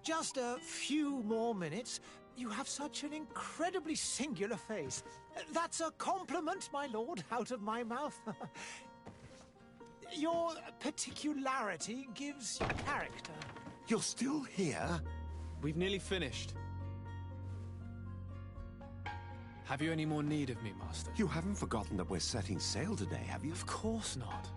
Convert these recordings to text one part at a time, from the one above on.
Just a few more minutes. You have such an incredibly singular face. That's a compliment, my lord, out of my mouth. Your particularity gives you character. You're still here? We've nearly finished. Have you any more need of me, Master? You haven't forgotten that we're setting sail today, have you? Of course not.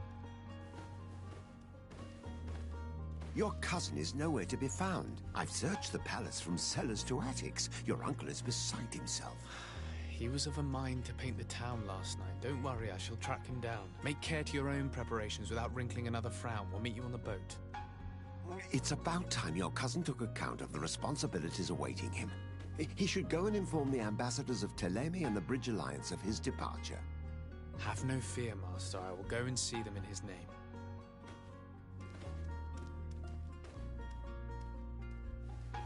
Your cousin is nowhere to be found. I've searched the palace from cellars to attics. Your uncle is beside himself. He was of a mind to paint the town last night. Don't worry, I shall track him down. Make care to your own preparations without wrinkling another frown. We'll meet you on the boat. It's about time your cousin took account of the responsibilities awaiting him. He should go and inform the ambassadors of Telemi and the Bridge Alliance of his departure. Have no fear, Master. I will go and see them in his name.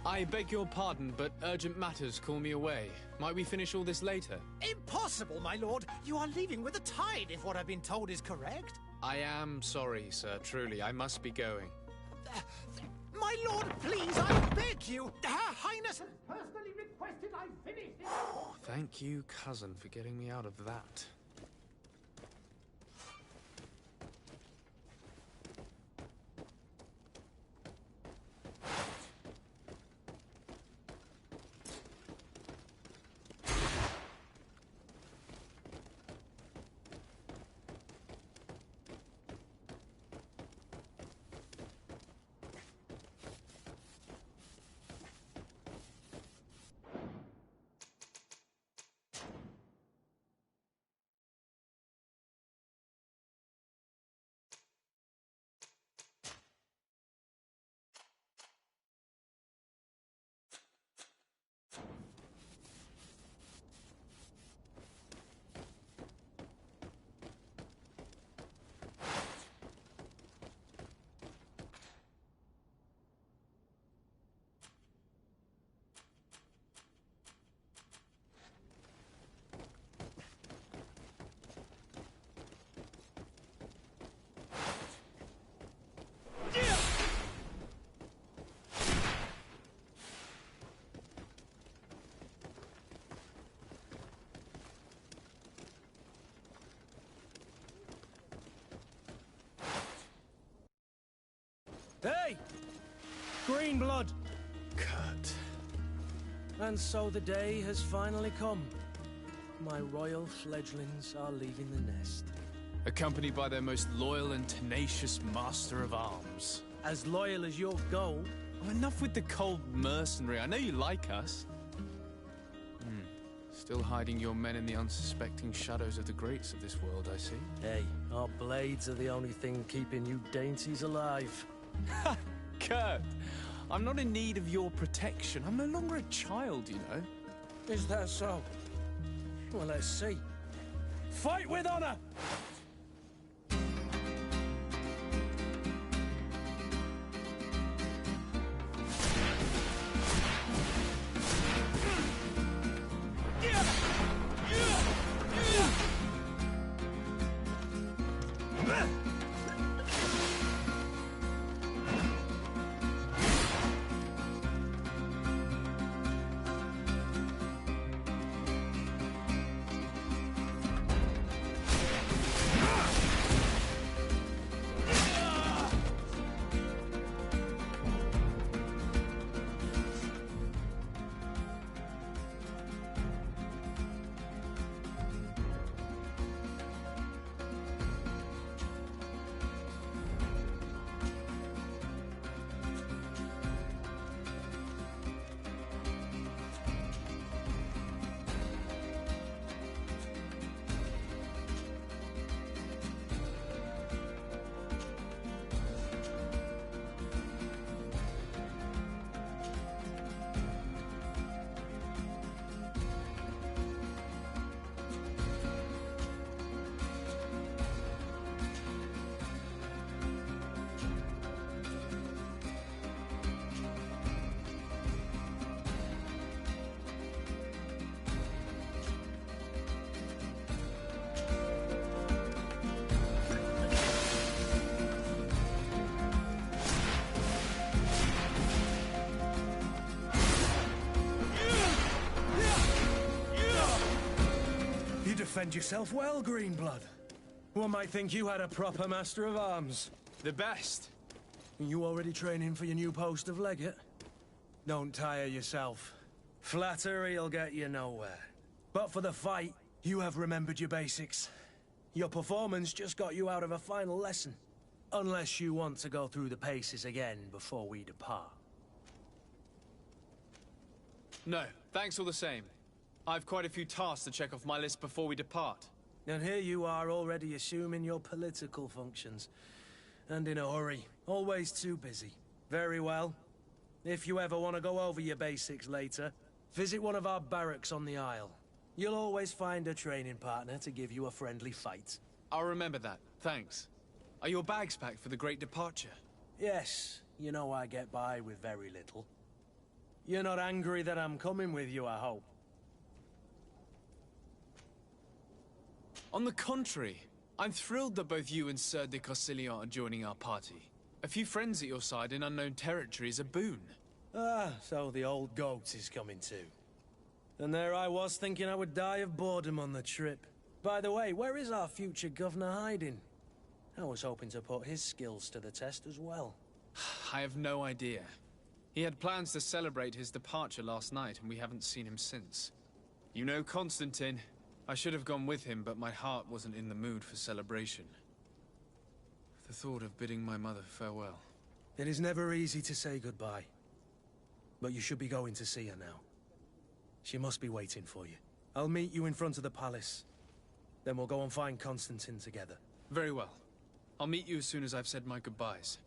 I beg your pardon, but urgent matters call me away. Might we finish all this later? Impossible, my lord. You are leaving with the tide, if what I've been told is correct. I am sorry, sir. Truly, I must be going. My lord, please, I beg you. Her Highness has personally requested I finish it. Thank you, cousin, for getting me out of that. Hey! Green blood! Kurt. And so the day has finally come. My royal fledglings are leaving the nest. Accompanied by their most loyal and tenacious master of arms. As loyal as your gold. Oh, enough with the cold mercenary. I know you like us. Still hiding your men in the unsuspecting shadows of the greats of this world, I see. Hey, our blades are the only thing keeping you dainties alive. Ha! Kurt! I'm not in need of your protection. I'm no longer a child, you know. Is that so? Well, let's see. Fight with honor! defend yourself well, Greenblood. One might think you had a proper master of arms. The best. You already training for your new post of legate? Don't tire yourself. Flattery'll get you nowhere. But for the fight, you have remembered your basics. Your performance just got you out of a final lesson. Unless you want to go through the paces again before we depart. No, thanks all the same. I've quite a few tasks to check off my list before we depart. And here you are already assuming your political functions. And in a hurry. Always too busy. Very well. If you ever want to go over your basics later, visit one of our barracks on the Isle. You'll always find a training partner to give you a friendly fight. I'll remember that, thanks. Are your bags packed for the great departure? Yes, you know I get by with very little. You're not angry that I'm coming with you, I hope. On the contrary, I'm thrilled that both you and Sir de Cossilion are joining our party. A few friends at your side in unknown territory is a boon. Ah, so the old goat is coming too. And there I was thinking I would die of boredom on the trip. By the way, where is our future governor hiding? I was hoping to put his skills to the test as well. I have no idea. He had plans to celebrate his departure last night, and we haven't seen him since. You know Constantine. I should have gone with him, but my heart wasn't in the mood for celebration. The thought of bidding my mother farewell. It is never easy to say goodbye. But you should be going to see her now. She must be waiting for you. I'll meet you in front of the palace. Then we'll go and find Constantine together. Very well. I'll meet you as soon as I've said my goodbyes.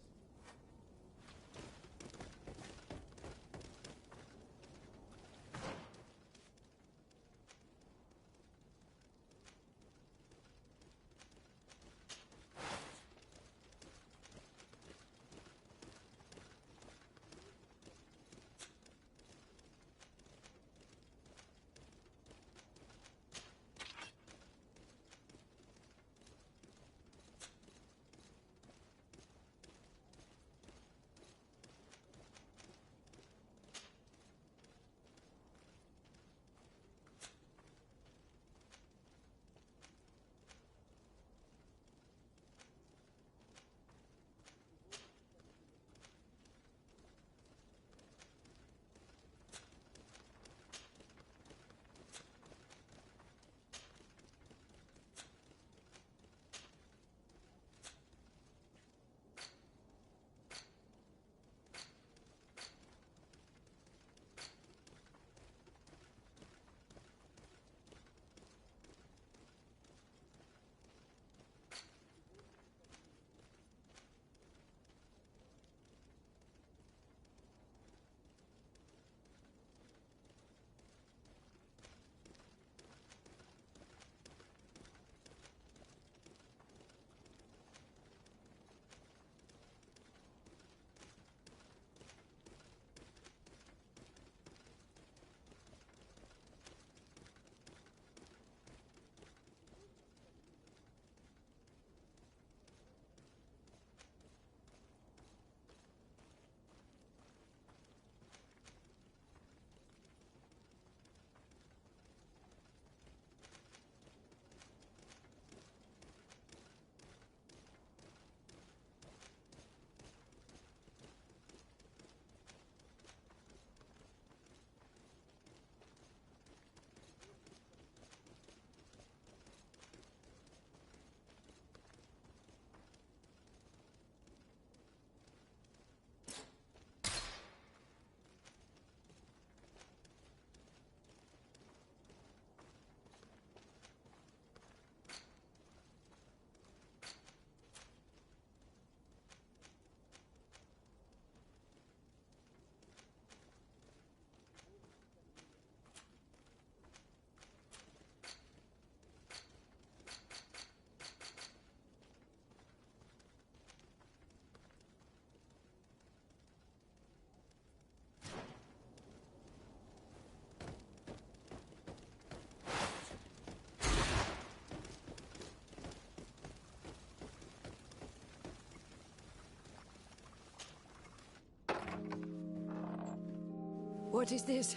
What is this?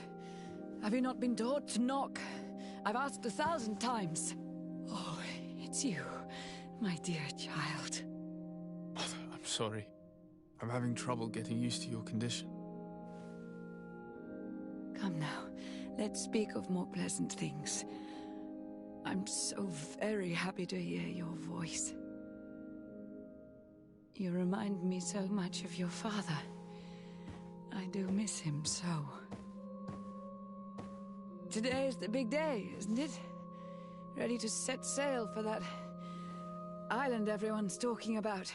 Have you not been taught to knock? I've asked 1,000 times. Oh, it's you, my dear child. Mother, I'm sorry. I'm having trouble getting used to your condition. Come now, let's speak of more pleasant things. I'm so very happy to hear your voice. You remind me so much of your father. I do miss him so. Today is the big day, isn't it? Ready to set sail for that island everyone's talking about.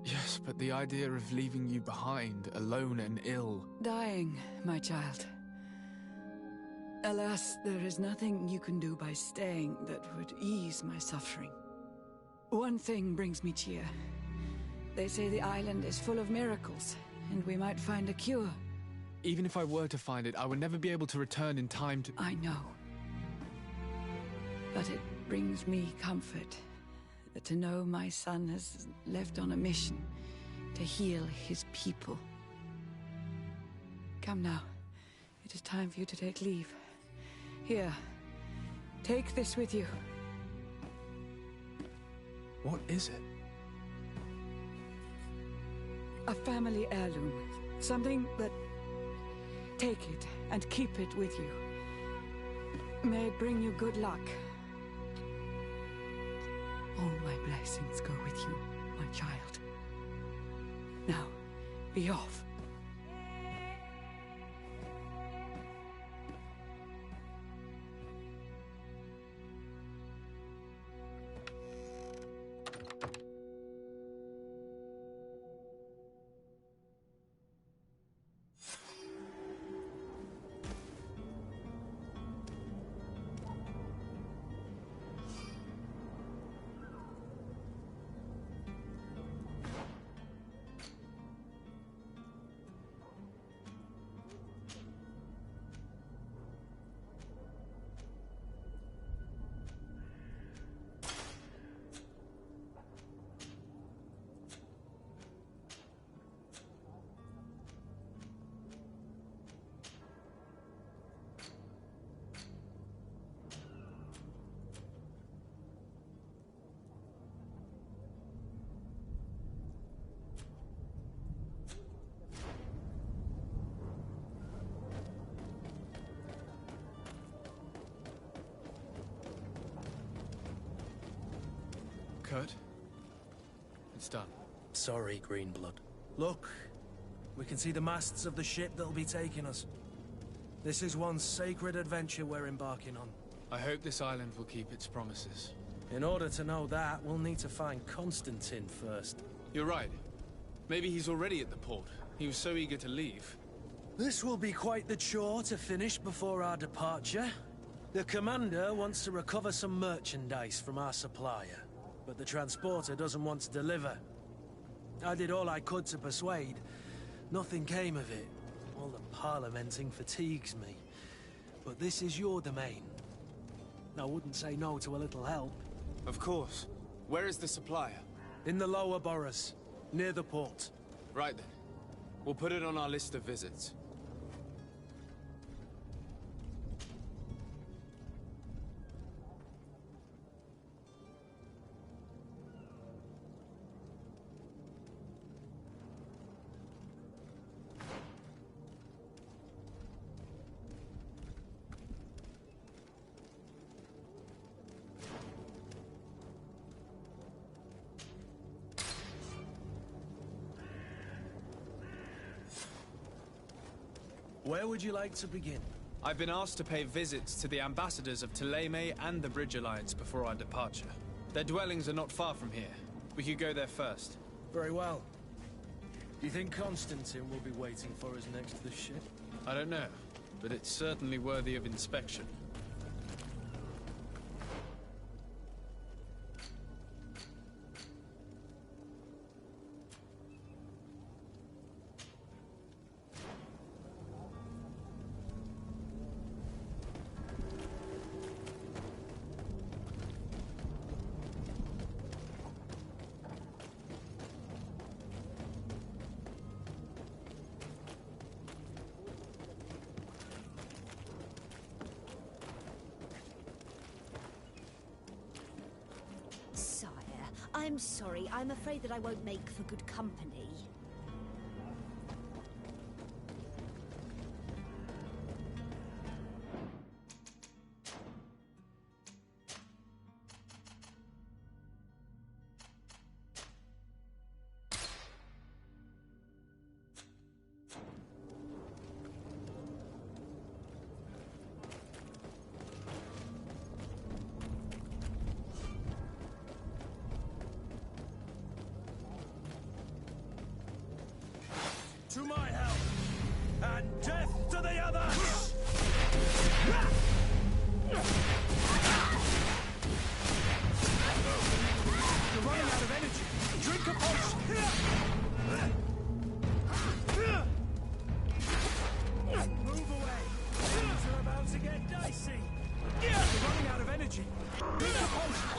Yes, but the idea of leaving you behind, alone and ill... Dying, my child. Alas, there is nothing you can do by staying that would ease my suffering. One thing brings me cheer. They say the island is full of miracles, and we might find a cure. Even if I were to find it, I would never be able to return in time to... I know. But it brings me comfort to know my son has left on a mission to heal his people. Come now. It is time for you to take leave. Here, take this with you. What is it? A family heirloom. Something that... Take it and keep it with you. May it bring you good luck. All my blessings go with you, my child. Now, be off. Kurt? It's done. Sorry, Greenblood. Look, we can see the masts of the ship that'll be taking us. This is one sacred adventure we're embarking on. I hope this island will keep its promises. In order to know that, we'll need to find Constantine first. You're right. Maybe he's already at the port. He was so eager to leave. This will be quite the chore to finish before our departure. The commander wants to recover some merchandise from our supplier, but the transporter doesn't want to deliver. I did all I could to persuade. Nothing came of it. All the parliamenting fatigues me. But this is your domain. I wouldn't say no to a little help. Of course. Where is the supplier? In the lower boroughs, near the port. Right then. We'll put it on our list of visits. Where would you like to begin? I've been asked to pay visits to the ambassadors of Thélème and the Bridge Alliance before our departure. Their dwellings are not far from here. We could go there first. Very well. Do you think Constantine will be waiting for us next to the ship? I don't know, but it's certainly worthy of inspection. I'm sorry. I'm afraid that I won't make for good company. To my help, and death to the others! You're running out of energy. Drink a potion. Move away! Things are about to get dicey! You're running out of energy. Drink a potion.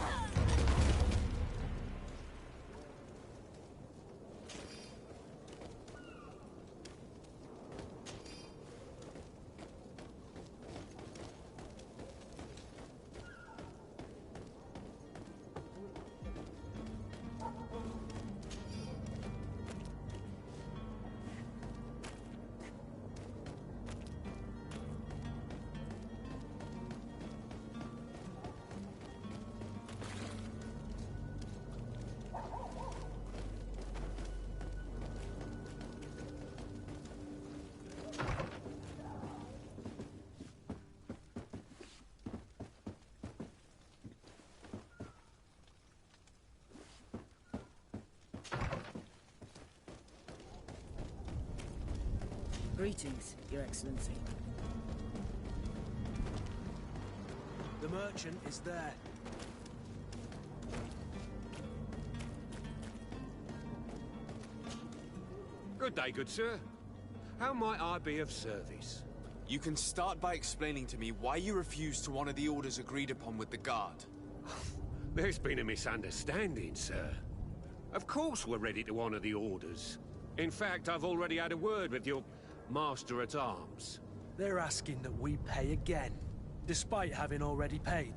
Greetings, Your Excellency. The merchant is there. Good day, good sir. How might I be of service? You can start by explaining to me why you refused to honor the orders agreed upon with the guard. There's been a misunderstanding, sir. Of course we're ready to honor the orders. In fact, I've already had a word with your master-at-arms. They're asking that we pay again, despite having already paid.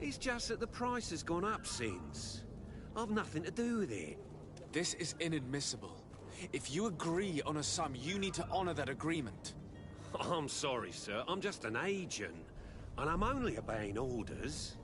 It's just that the price has gone up since. I've nothing to do with it. This is inadmissible. If you agree on a sum, you need to honor that agreement. I'm sorry, sir. I'm just an agent. And I'm only obeying orders.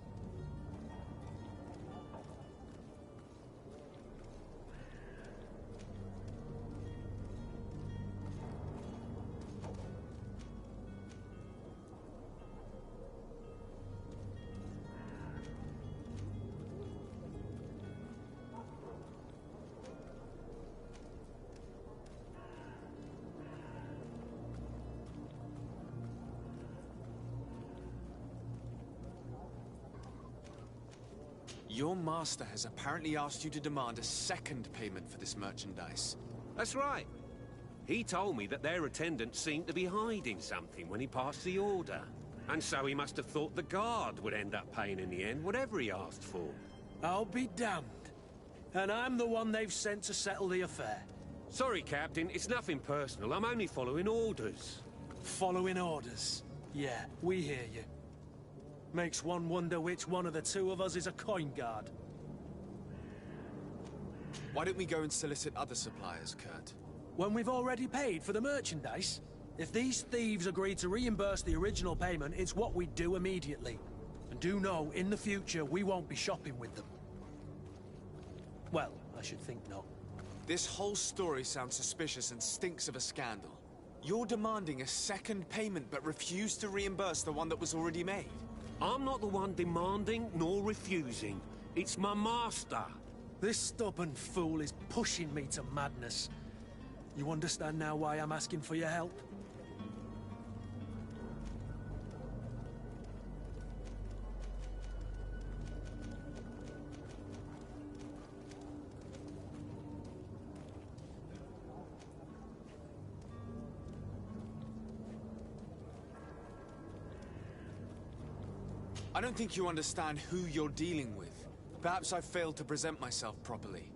Your master has apparently asked you to demand a second payment for this merchandise. That's right. He told me that their attendant seemed to be hiding something when he passed the order. And so he must have thought the guard would end up paying in the end, whatever he asked for. I'll be damned. And I'm the one they've sent to settle the affair. Sorry, Captain. It's nothing personal. I'm only following orders. Following orders. Yeah, we hear you. Makes one wonder which one of the two of us is a coin guard. Why don't we go and solicit other suppliers, Kurt? When we've already paid for the merchandise? If these thieves agree to reimburse the original payment, it's what we do immediately. And do know, in the future, we won't be shopping with them. Well, I should think not. This whole story sounds suspicious and stinks of a scandal. You're demanding a second payment but refuse to reimburse the one that was already made. I'm not the one demanding nor refusing. It's my master. This stubborn fool is pushing me to madness. You understand now why I'm asking for your help? I don't think you understand who you're dealing with. Perhaps I failed to present myself properly.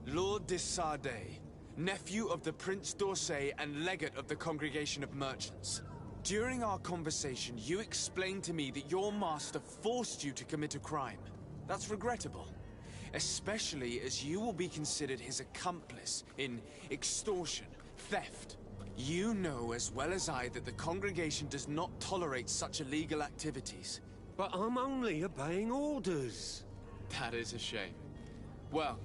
Lord de Sardet, nephew of the Prince d'Orsay and legate of the Congregation of Merchants. During our conversation, you explained to me that your master forced you to commit a crime. That's regrettable. especially as you will be considered his accomplice in extortion, theft. You know as well as I that the congregation does not tolerate such illegal activities. But I'm only obeying orders. That is a shame. Well,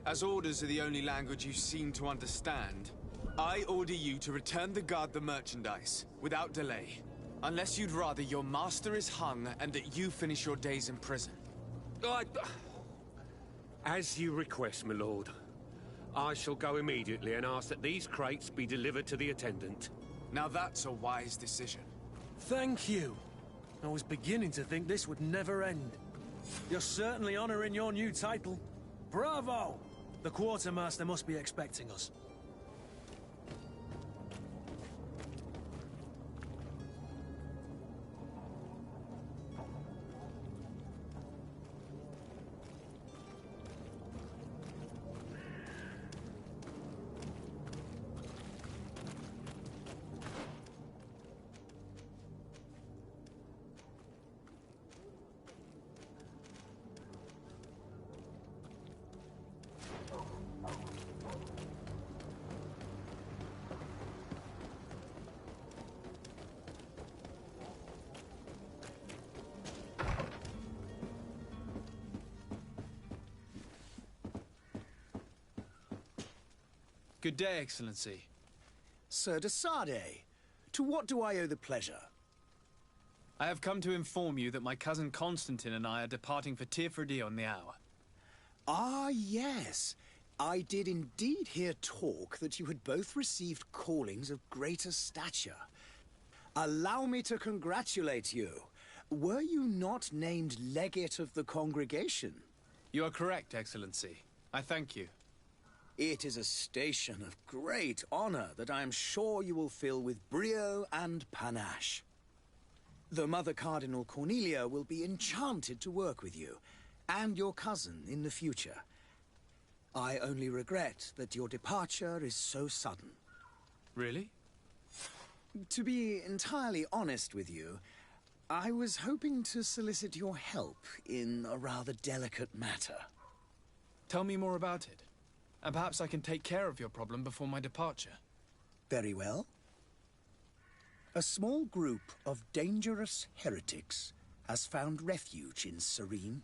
as orders are the only language you seem to understand, I order you to return the guard the merchandise, without delay. Unless you'd rather your master is hung and that you finish your days in prison. As you request, my lord. I shall go immediately and ask that these crates be delivered to the attendant. Now that's a wise decision. Thank you. I was beginning to think this would never end. You're certainly honoring your new title. Bravo! The quartermaster must be expecting us. Good day, Excellency. Sir de Sardet, to what do I owe the pleasure? I have come to inform you that my cousin Constantine and I are departing for Tirfredi on the hour. Ah, yes. I did indeed hear talk that you had both received callings of greater stature. Allow me to congratulate you. Were you not named legate of the congregation? You are correct, Excellency. I thank you. It is a station of great honor that I am sure you will fill with brio and panache. The Mother Cardinal Cornelia will be enchanted to work with you, and your cousin in the future. I only regret that your departure is so sudden. Really? To be entirely honest with you, I was hoping to solicit your help in a rather delicate matter. Tell me more about it. And perhaps I can take care of your problem before my departure. Very well. A small group of dangerous heretics has found refuge in Serene.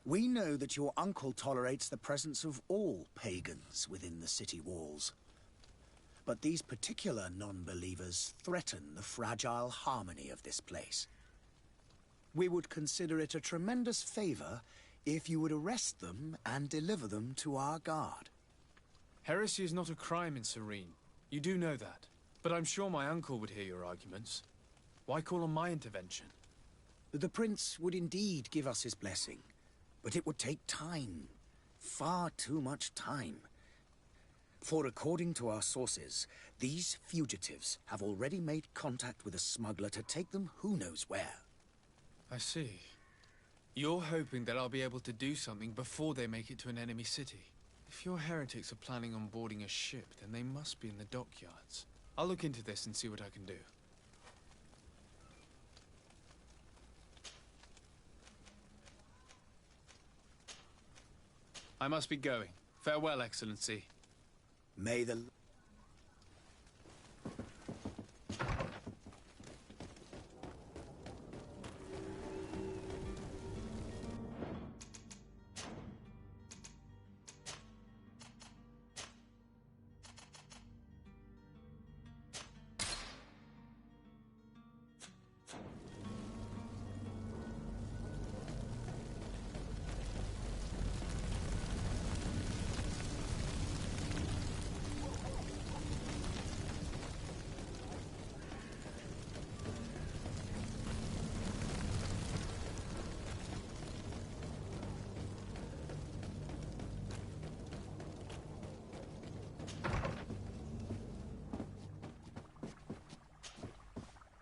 We know that your uncle tolerates the presence of all pagans within the city walls. But these particular non-believers threaten the fragile harmony of this place. We would consider it a tremendous favor if you would arrest them and deliver them to our guard. Heresy is not a crime in Serene. You do know that. But I'm sure my uncle would hear your arguments. Why call on my intervention? The prince would indeed give us his blessing, but it would take time. Far too much time. For according to our sources, these fugitives have already made contact with a smuggler to take them who knows where. I see. You're hoping that I'll be able to do something before they make it to an enemy city. If your heretics are planning on boarding a ship, then they must be in the dockyards. I'll look into this and see what I can do. I must be going. Farewell, Excellency. May the...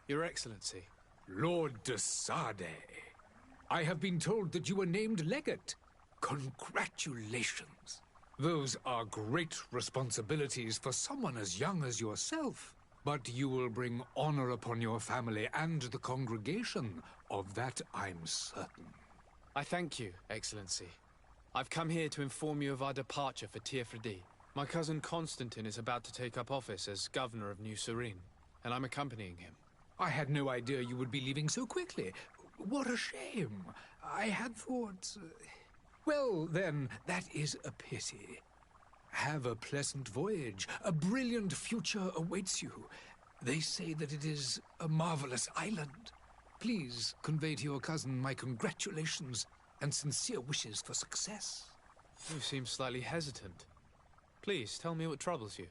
Your Excellency. Lord de Sardet, I have been told that you were named legate. Congratulations. Those are great responsibilities for someone as young as yourself. But you will bring honor upon your family and the congregation. Of that I'm certain. I thank you, Excellency. I've come here to inform you of our departure for Tirfredi. My cousin Constantine is about to take up office as governor of New Serene, and I'm accompanying him. I had no idea you would be leaving so quickly. What a shame. I had thought... Well, then, that is a pity. Have a pleasant voyage. A brilliant future awaits you. They say that it is a marvelous island. Please convey to your cousin my congratulations and sincere wishes for success. You seem slightly hesitant. Please, tell me what troubles you.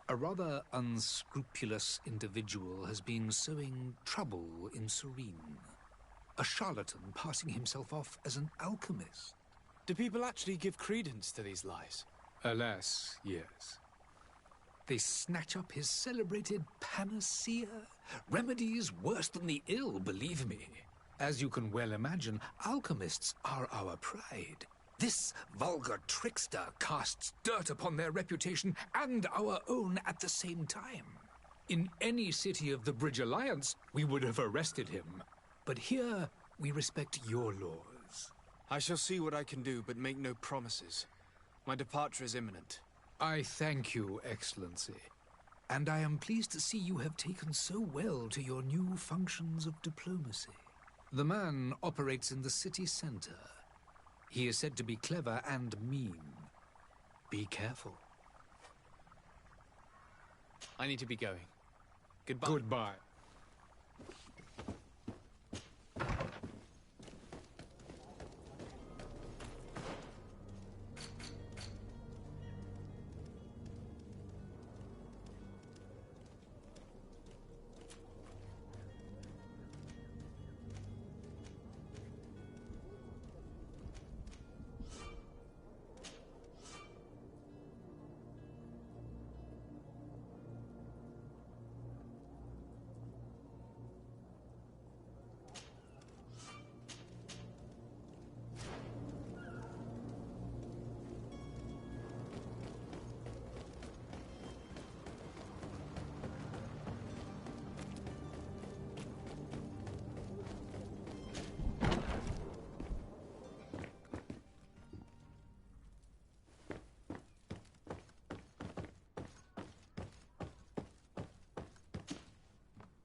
A rather unscrupulous individual has been sowing trouble in Serene. A charlatan passing himself off as an alchemist. Do people actually give credence to these lies? Alas, yes. They snatch up his celebrated panacea. Remedies worse than the ill, believe me. As you can well imagine, alchemists are our pride. This vulgar trickster casts dirt upon their reputation and our own at the same time. In any city of the Bridge Alliance, we would have arrested him. But here, we respect your laws. I shall see what I can do, but make no promises. My departure is imminent. I thank you, Excellency. And I am pleased to see you have taken so well to your new functions of diplomacy. The man operates in the city center. He is said to be clever and mean. Be careful. I need to be going. Goodbye. Goodbye.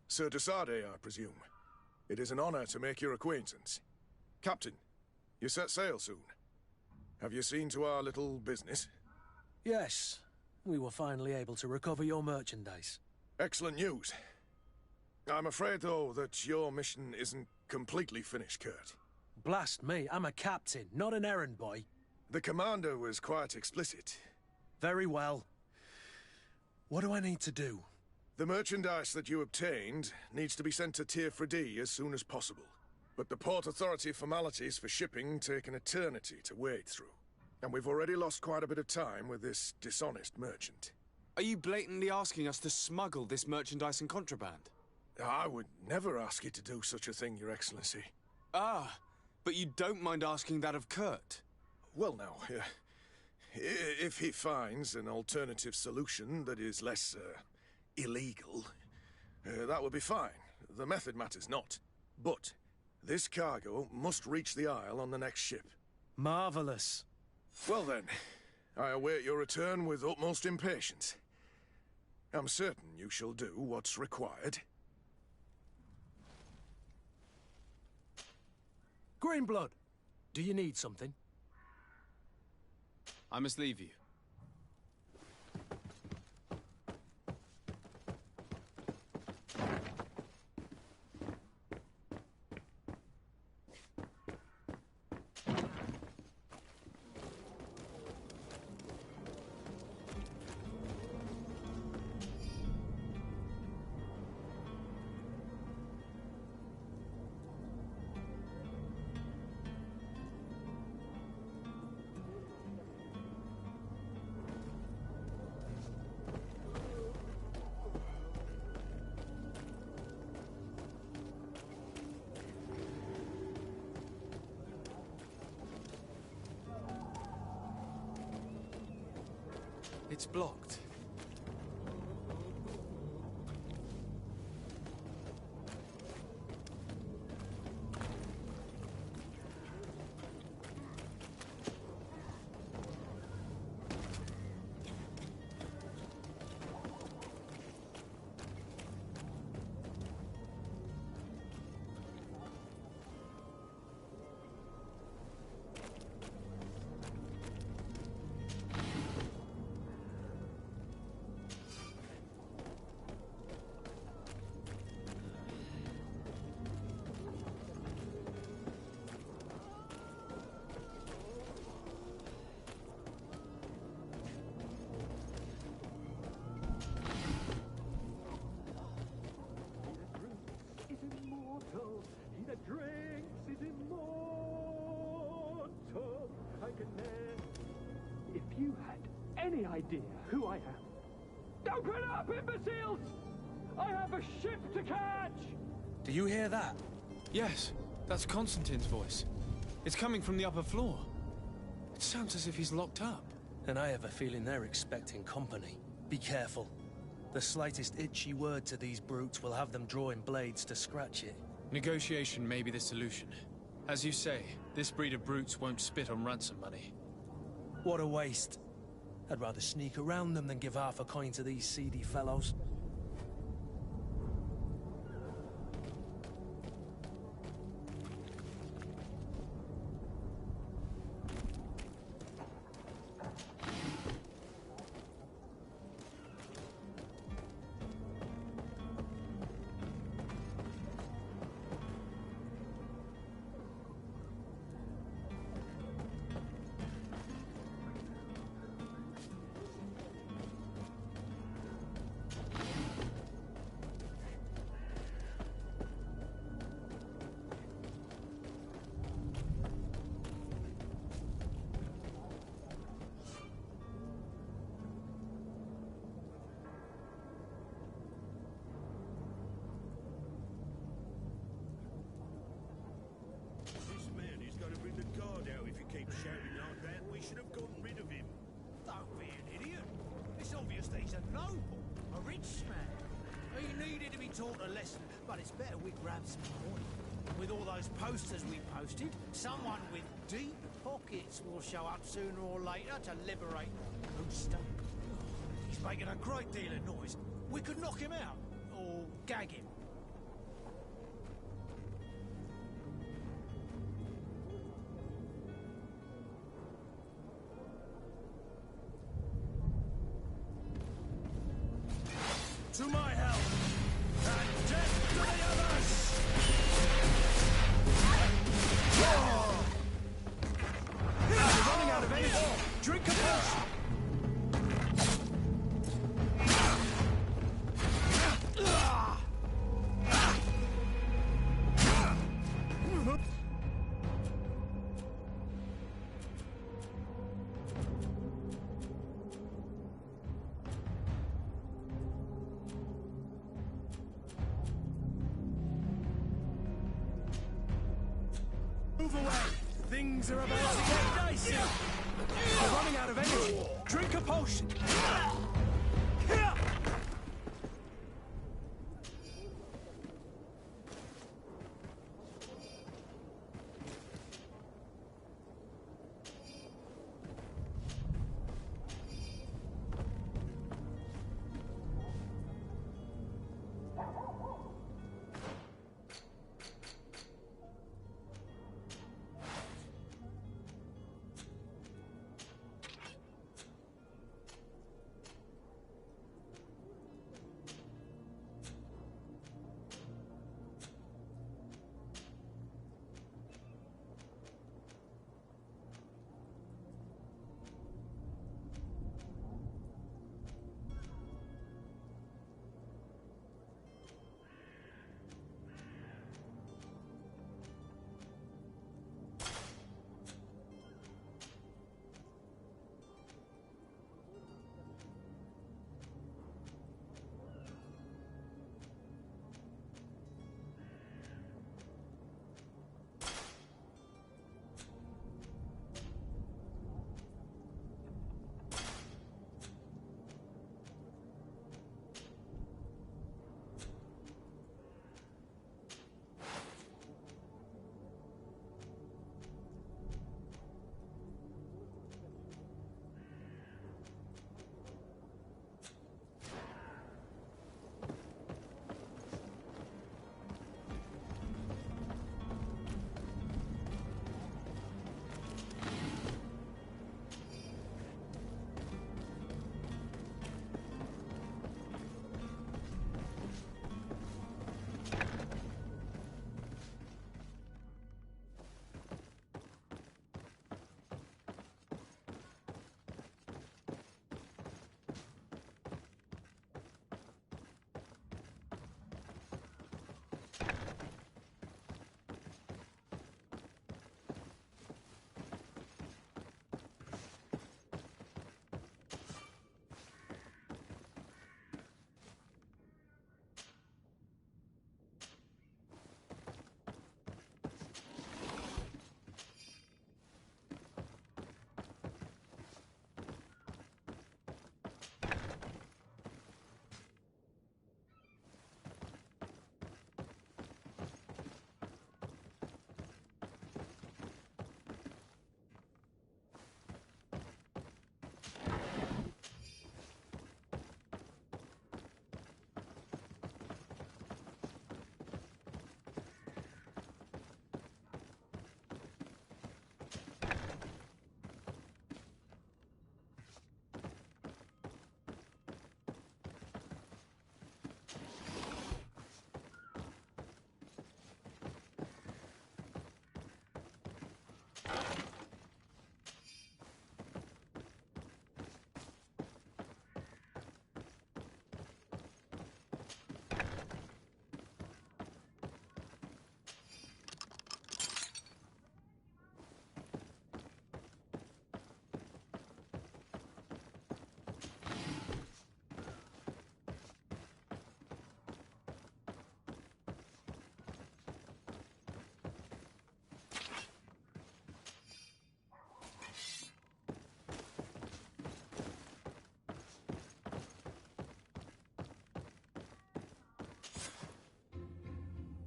Sir Desade, I presume. It is an honor to make your acquaintance. Captain, you set sail soon. Have you seen to our little business? Yes. We were finally able to recover your merchandise. Excellent news. I'm afraid, though, that your mission isn't completely finished, Kurt. Blast me, I'm a captain, not an errand boy. The commander was quite explicit. Very well. What do I need to do? The merchandise that you obtained needs to be sent to Tirfredi as soon as possible. But the Port Authority formalities for shipping take an eternity to wade through. And we've already lost quite a bit of time with this dishonest merchant. Are you blatantly asking us to smuggle this merchandise and contraband? I would never ask you to do such a thing, Your Excellency. Ah, but you don't mind asking that of Kurt? Well now, if he finds an alternative solution that is less, illegal, that would be fine. The method matters not. But this cargo must reach the Isle on the next ship. Marvelous. Well then, I await your return with utmost impatience. I'm certain you shall do what's required. Greenblood, do you need something? I must leave you. It's blocked. you had any idea who I am... Open up, imbeciles! I have a ship to catch! Do you hear that? Yes, that's Constantine's voice. It's coming from the upper floor. It sounds as if he's locked up. And I have a feeling they're expecting company. Be careful. The slightest itchy word to these brutes will have them drawing blades to scratch it. Negotiation may be the solution. As you say, this breed of brutes won't spit on ransom money. What a waste. I'd rather sneak around them than give half a coin to these seedy fellows. Taught a lesson, but it's better we grab some coin. With all those posters we posted, someone with deep pockets will show up sooner or later to liberate the rooster. He's making a great deal of noise. We could knock him out, or gag him. To my help! And death to the others! We're running out of energy! Drink a potion! Move away! Things are about to get dicey! We're running out of energy! Drink a potion!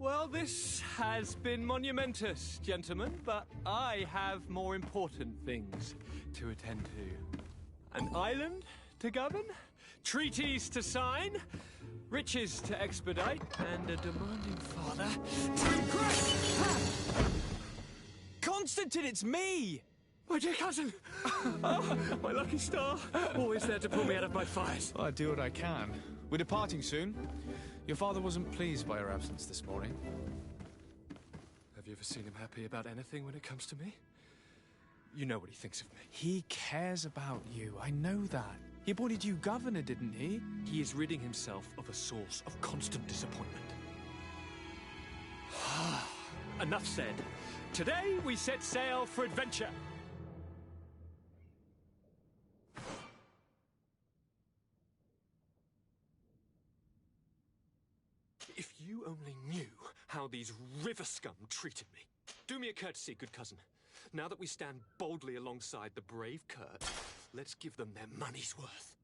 Well, this has been monumentous, gentlemen, but I have more important things to attend to. An island to govern, treaties to sign, riches to expedite, and a demanding father to impress! Ha! Constantine, it's me! My dear cousin! Oh, my lucky star! Always there to pull me out of my fires. Well, I do what I can. We're departing soon. Your father wasn't pleased by your absence this morning. Have you ever seen him happy about anything when it comes to me? You know what he thinks of me. He cares about you. I know that. He appointed you governor, didn't he? He is ridding himself of a source of constant disappointment. Enough said. Today we set sail for adventure. If you only knew how these river scum treated me. Do me a courtesy, good cousin. Now that we stand boldly alongside the brave Kurt, let's give them their money's worth.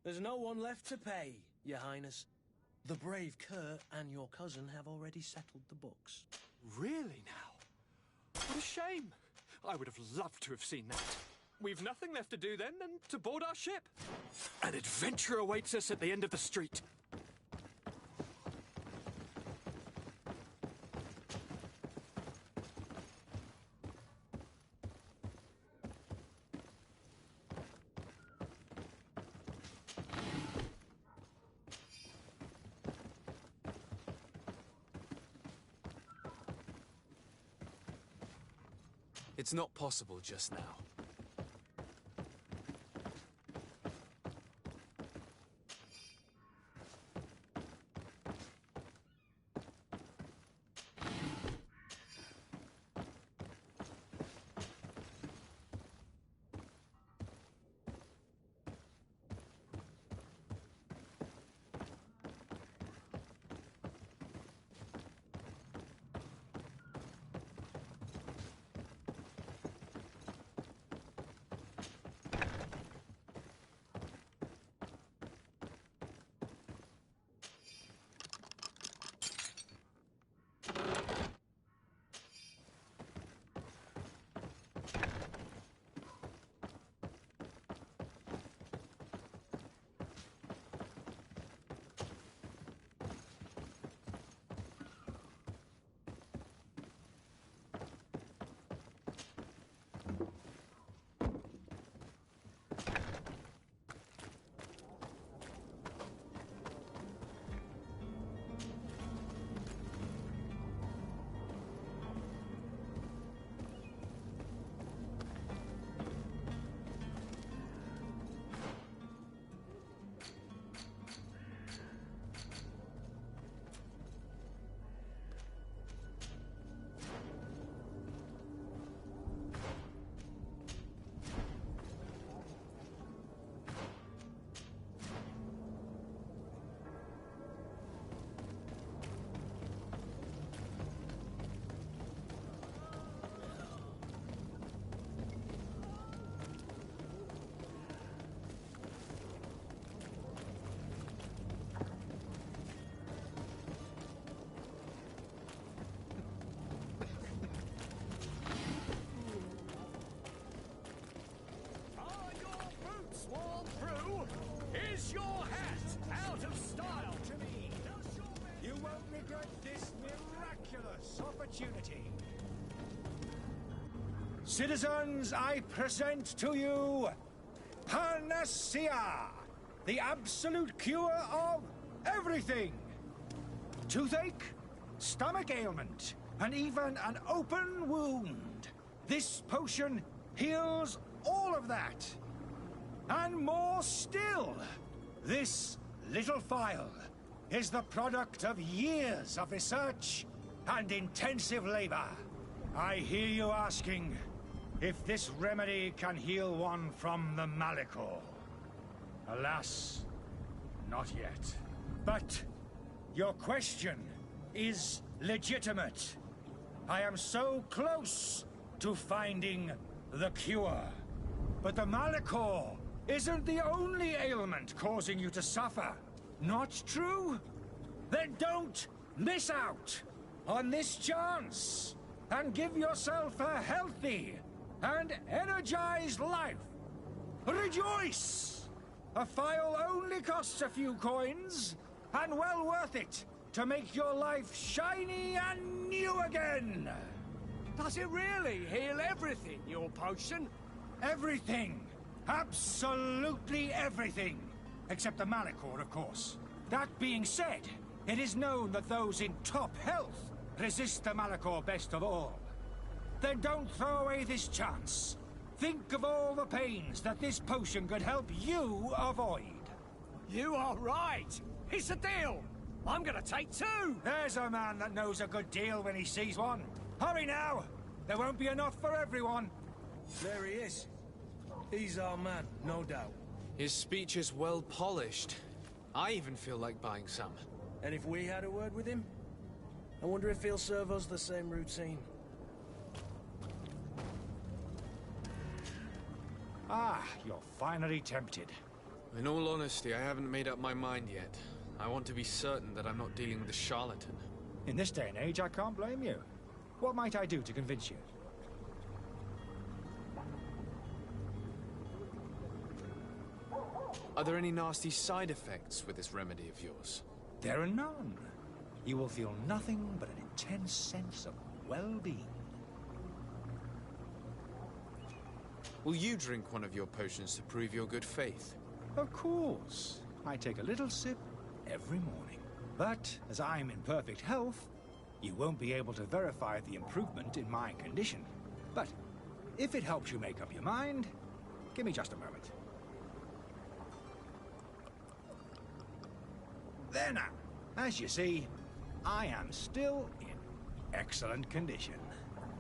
There's no one left to pay, Your Highness. The brave Kurt and your cousin have already settled the books. Really now? What a shame. I would have loved to have seen that. We've nothing left to do then than to board our ship. An adventure awaits us at the end of the street. It's not possible just now. Is your hat out of style to me? You won't regret this miraculous opportunity. Citizens, I present to you Panacea, the absolute cure of everything. Toothache, stomach ailment, and even an open wound. This potion heals all of that. And more still, this little phial is the product of years of research and intensive labor. I hear you asking if this remedy can heal one from the Malachor. Alas, not yet. But your question is legitimate. I am so close to finding the cure. But the Malachor isn't the only ailment causing you to suffer. Not true? Then don't miss out! on this chance and give yourself a healthy and energized life. Rejoice! A file only costs a few coins, and well worth it to make your life shiny and new again. Does it really heal everything, your potion? Everything. Absolutely everything. Except the Malachor, of course. That being said, it is known that those in top health resist the Malachor best of all. Then don't throw away this chance. Think of all the pains that this potion could help you avoid. You are right. It's a deal. I'm gonna take two. There's a man that knows a good deal when he sees one. Hurry now. There won't be enough for everyone. There he is. He's our man, no doubt. His speech is well polished. I even feel like buying some. And if we had a word with him? I wonder if he'll serve us the same routine. Ah, you're finally tempted. In all honesty, I haven't made up my mind yet. I want to be certain that I'm not dealing with a charlatan. In this day and age, I can't blame you. What might I do to convince you? Are there any nasty side effects with this remedy of yours? There are none. You will feel nothing but an intense sense of well-being. Will you drink one of your potions to prove your good faith? Of course. I take a little sip every morning. But as I'm in perfect health, you won't be able to verify the improvement in my condition. But if it helps you make up your mind, give me just a moment. There now. As you see, I am still in excellent condition.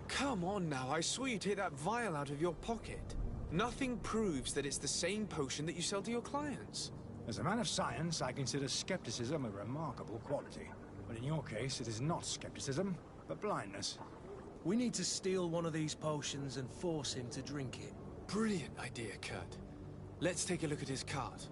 Come on now, I saw you take that vial out of your pocket. Nothing proves that it's the same potion that you sell to your clients. As a man of science, I consider skepticism a remarkable quality. But in your case, it is not skepticism, but blindness. We need to steal one of these potions and force him to drink it. Brilliant idea, Kurt. Let's take a look at his cart.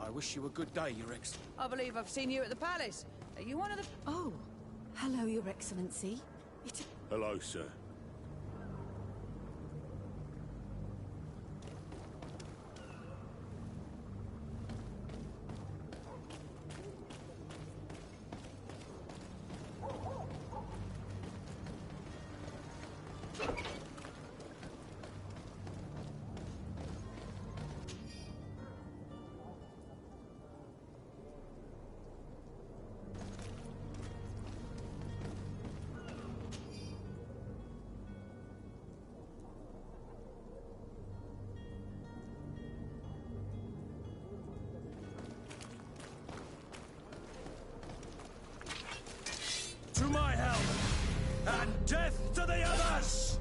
I wish you a good day, Your Excellency. I believe I've seen you at the palace. Are you one of the... Oh, hello, Your Excellency. Hello, sir. To my help, and death to the others!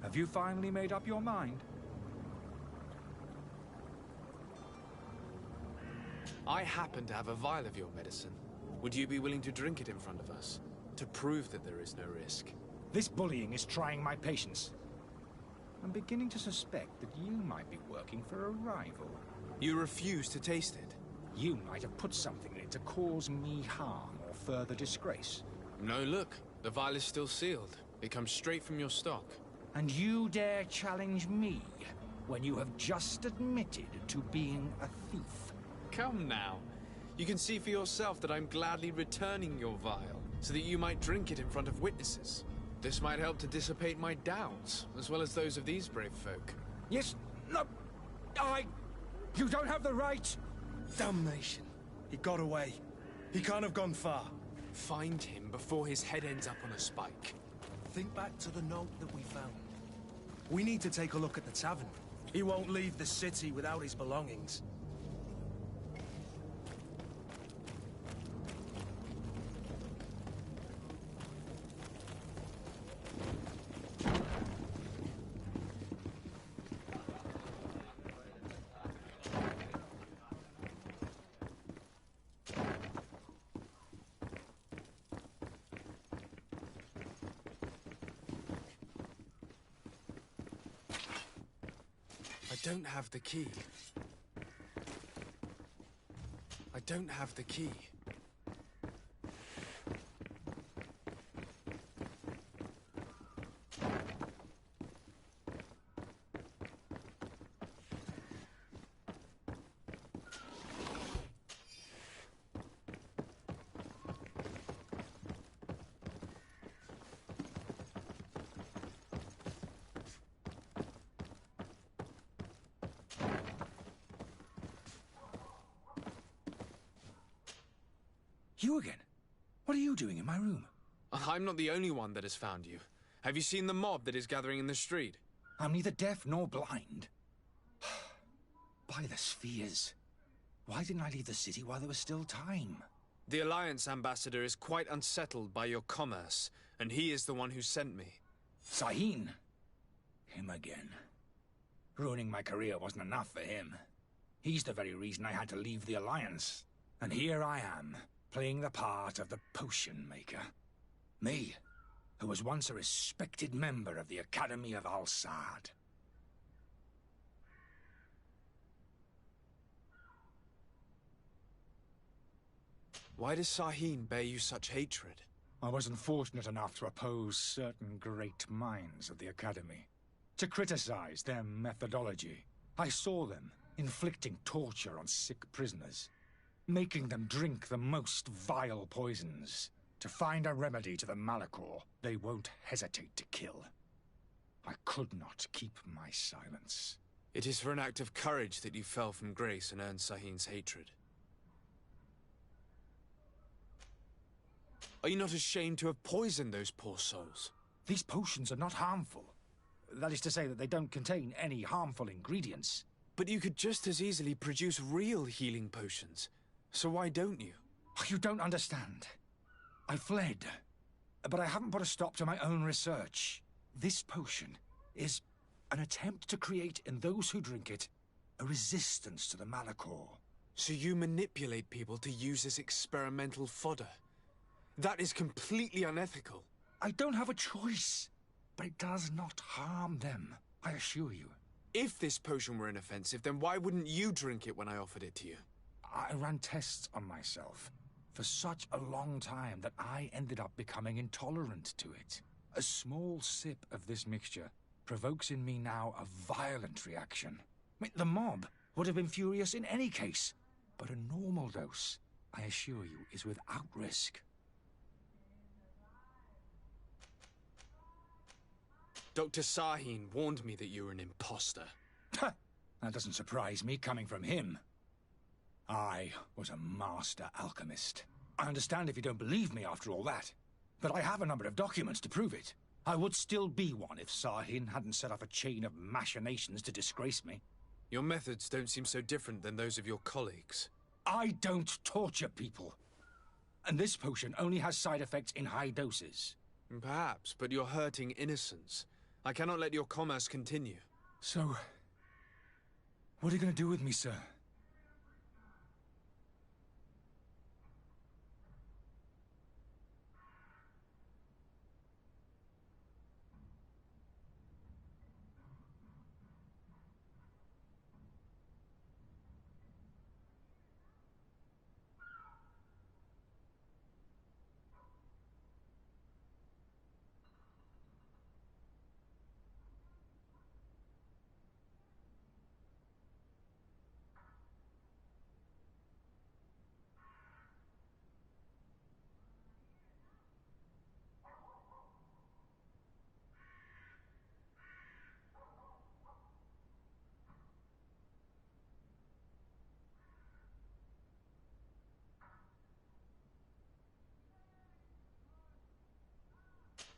Have you finally made up your mind? I happen to have a vial of your medicine. Would you be willing to drink it in front of us? To prove that there is no risk? This bullying is trying my patience. I'm beginning to suspect that you might be working for a rival. You refuse to taste it? You might have put something in it to cause me harm or further disgrace. No, look. The vial is still sealed. It comes straight from your stock. And you dare challenge me when you have just admitted to being a thief? Come now. You can see for yourself that I'm gladly returning your vial, so that you might drink it in front of witnesses. This might help to dissipate my doubts, as well as those of these brave folk. Yes, no, You don't have the right! Damnation. He got away. He can't have gone far. Find him before his head ends up on a spike. Think back to the note that we found. We need to take a look at the tavern. He won't leave the city without his belongings. I don't have the key. I don't have the key. You again? What are you doing in my room? I'm not the only one that has found you. Have you seen the mob that is gathering in the street? I'm neither deaf nor blind. By the spheres. Why didn't I leave the city while there was still time? The Alliance ambassador is quite unsettled by your commerce, and he is the one who sent me. Sahin? Him again. Ruining my career wasn't enough for him. He's the very reason I had to leave the Alliance. And here I am, playing the part of the potion maker. Me, who was once a respected member of the Academy of Al-Saad. Why does Sahin bear you such hatred? I wasn't fortunate enough to oppose certain great minds of the Academy. To criticize their methodology. I saw them inflicting torture on sick prisoners. Making them drink the most vile poisons. To find a remedy to the Malachor they won't hesitate to kill. I could not keep my silence. It is for an act of courage that you fell from grace and earned Sahin's hatred. Are you not ashamed to have poisoned those poor souls? These potions are not harmful. That is to say that they don't contain any harmful ingredients. But you could just as easily produce real healing potions. So why don't you? You don't understand. I fled. But I haven't put a stop to my own research. This potion is an attempt to create in those who drink it a resistance to the Malachor. So you manipulate people to use as experimental fodder? That is completely unethical. I don't have a choice. But it does not harm them, I assure you. If this potion were inoffensive, then why wouldn't you drink it when I offered it to you? I ran tests on myself for such a long time that I ended up becoming intolerant to it. A small sip of this mixture provokes in me now a violent reaction. I mean, the mob would have been furious in any case, but a normal dose, I assure you, is without risk. Dr. Sahin warned me that you were an imposter. That doesn't surprise me coming from him. I was a master alchemist. I understand if you don't believe me after all that, but I have a number of documents to prove it. I would still be one if Sahin hadn't set off a chain of machinations to disgrace me. Your methods don't seem so different than those of your colleagues. I don't torture people. And this potion only has side effects in high doses. Perhaps, but you're hurting innocents. I cannot let your commerce continue. So, what are you going to do with me, sir?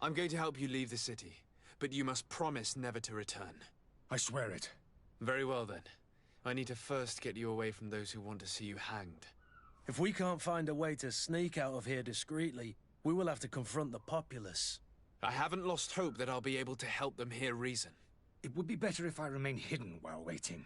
I'm going to help you leave the city, but you must promise never to return. I swear it. Very well, then. I need to first get you away from those who want to see you hanged. If we can't find a way to sneak out of here discreetly, we will have to confront the populace. I haven't lost hope that I'll be able to help them hear reason. It would be better if I remain hidden while waiting.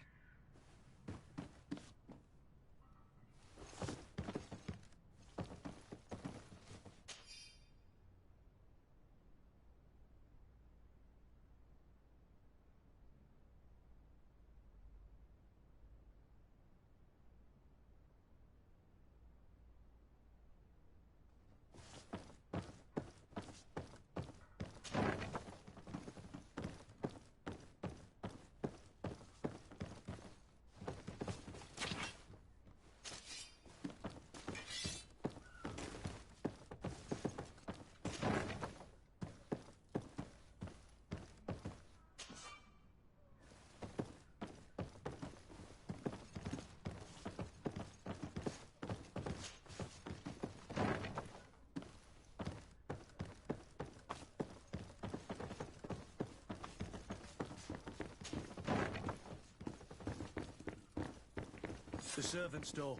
The servant's door.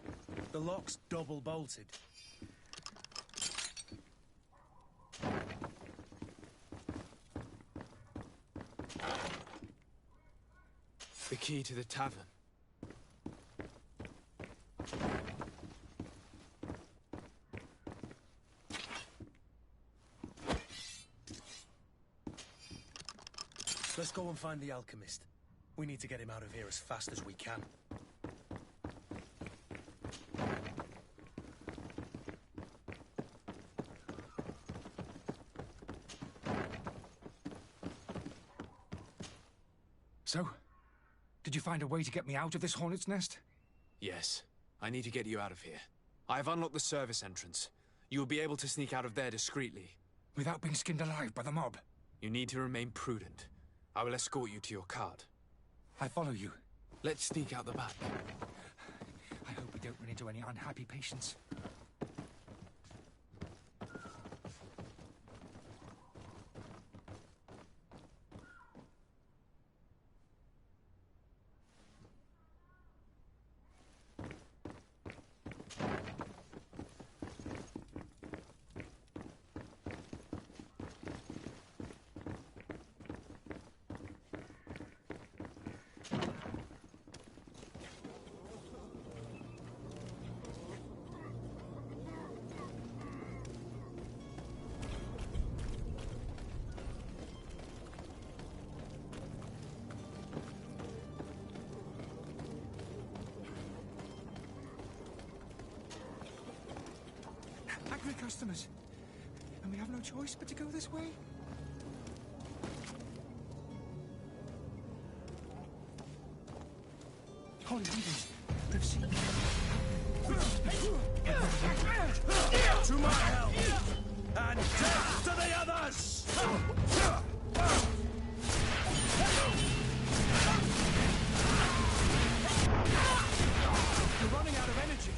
The lock's double bolted. The key to the tavern. Let's go and find the alchemist. We need to get him out of here as fast as we can. So, did you find a way to get me out of this hornet's nest? Yes. I need to get you out of here. I have unlocked the service entrance. You will be able to sneak out of there discreetly. Without being skinned alive by the mob? You need to remain prudent. I will escort you to your cart. I follow you. Let's sneak out the back. I hope we don't run into any unhappy patients. Angry customers. And we have no choice but to go this way? Holy Heavens, they've seen me. To my help! And death to the others! You're running out of energy.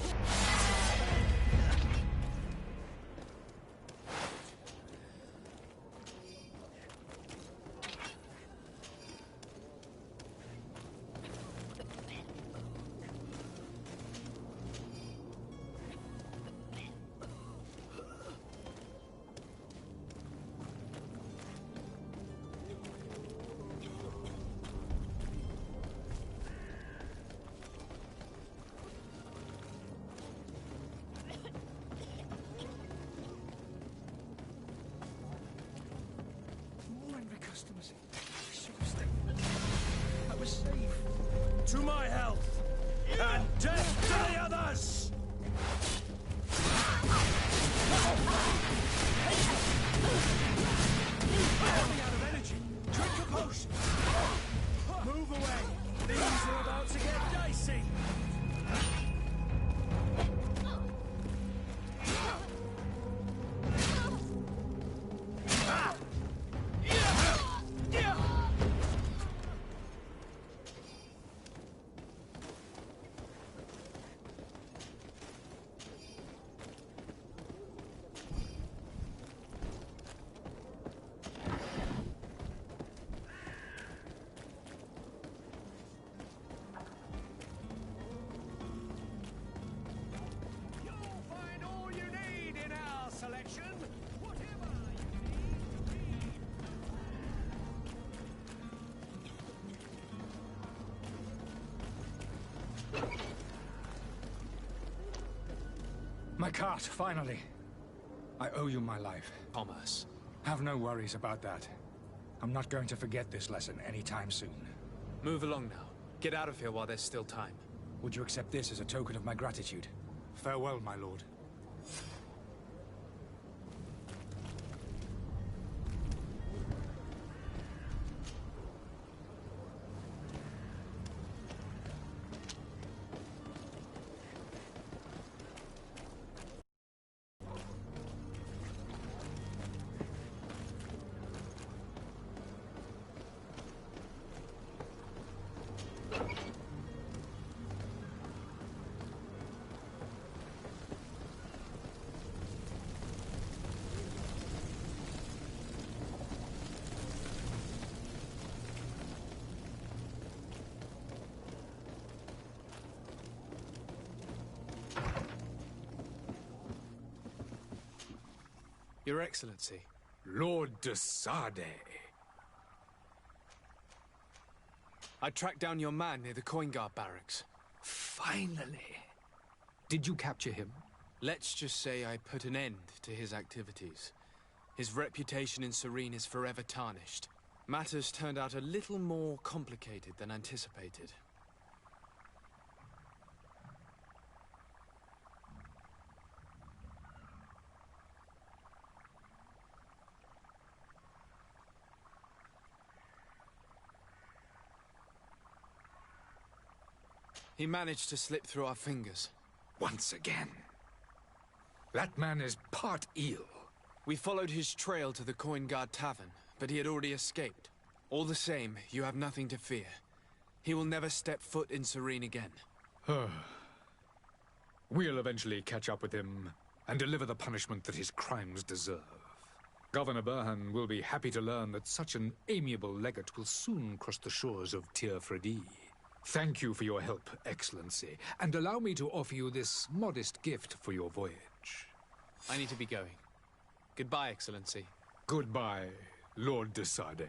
My cart, finally. I owe you my life. Thomas. Have no worries about that. I'm not going to forget this lesson anytime soon. Move along now. Get out of here while there's still time. Would you accept this as a token of my gratitude? Farewell, my lord. Your Excellency. Lord de Sade. I tracked down your man near the Coin Guard barracks. Finally. Did you capture him? Let's just say I put an end to his activities. His reputation in Serene is forever tarnished. Matters turned out a little more complicated than anticipated. He managed to slip through our fingers. Once again. That man is part eel. We followed his trail to the Coin Guard Tavern, but he had already escaped. All the same, you have nothing to fear. He will never step foot in Serene again. We'll eventually catch up with him and deliver the punishment that his crimes deserve. Governor Burhan will be happy to learn that such an amiable legate will soon cross the shores of Tir Fredi. Thank you for your help, Excellency, and allow me to offer you this modest gift for your voyage. I need to be going. Goodbye, Excellency. Goodbye, Lord de Sade.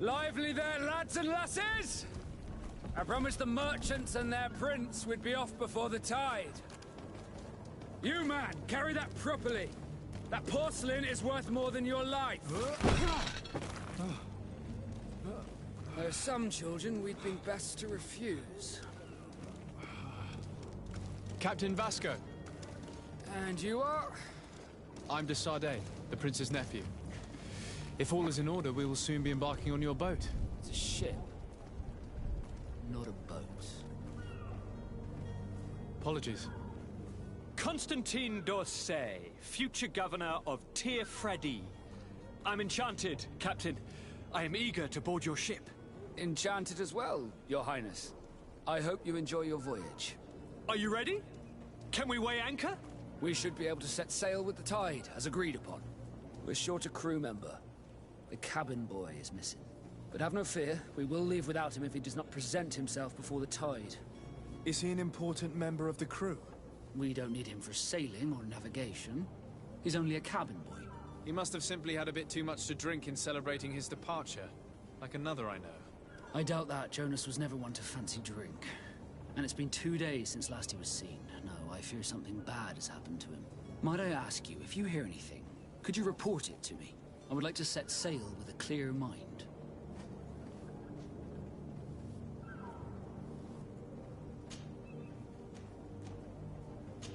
Lively there, lads and lasses! I promised the merchants and their prince we'd be off before the tide. You, man, carry that properly. That porcelain is worth more than your life. There are some children we'd been best to refuse. Captain Vasco. And you are? I'm de Sade, the prince's nephew. If all is in order, we will soon be embarking on your boat. It's a ship. Not a boat. Apologies. Constantine d'Orsay, future governor of Tir-Fredi. I'm enchanted, Captain. I am eager to board your ship. Enchanted as well, Your Highness. I hope you enjoy your voyage. Are you ready? Can we weigh anchor? We should be able to set sail with the tide, as agreed upon. We're short a crew member. The cabin boy is missing. But have no fear, we will leave without him if he does not present himself before the tide. Is he an important member of the crew? We don't need him for sailing or navigation. He's only a cabin boy. He must have simply had a bit too much to drink in celebrating his departure. Like another I know. I doubt that. Jonas was never one to fancy drink. And it's been 2 days since last he was seen. No, I fear something bad has happened to him. Might I ask you, if you hear anything, could you report it to me? I would like to set sail with a clear mind.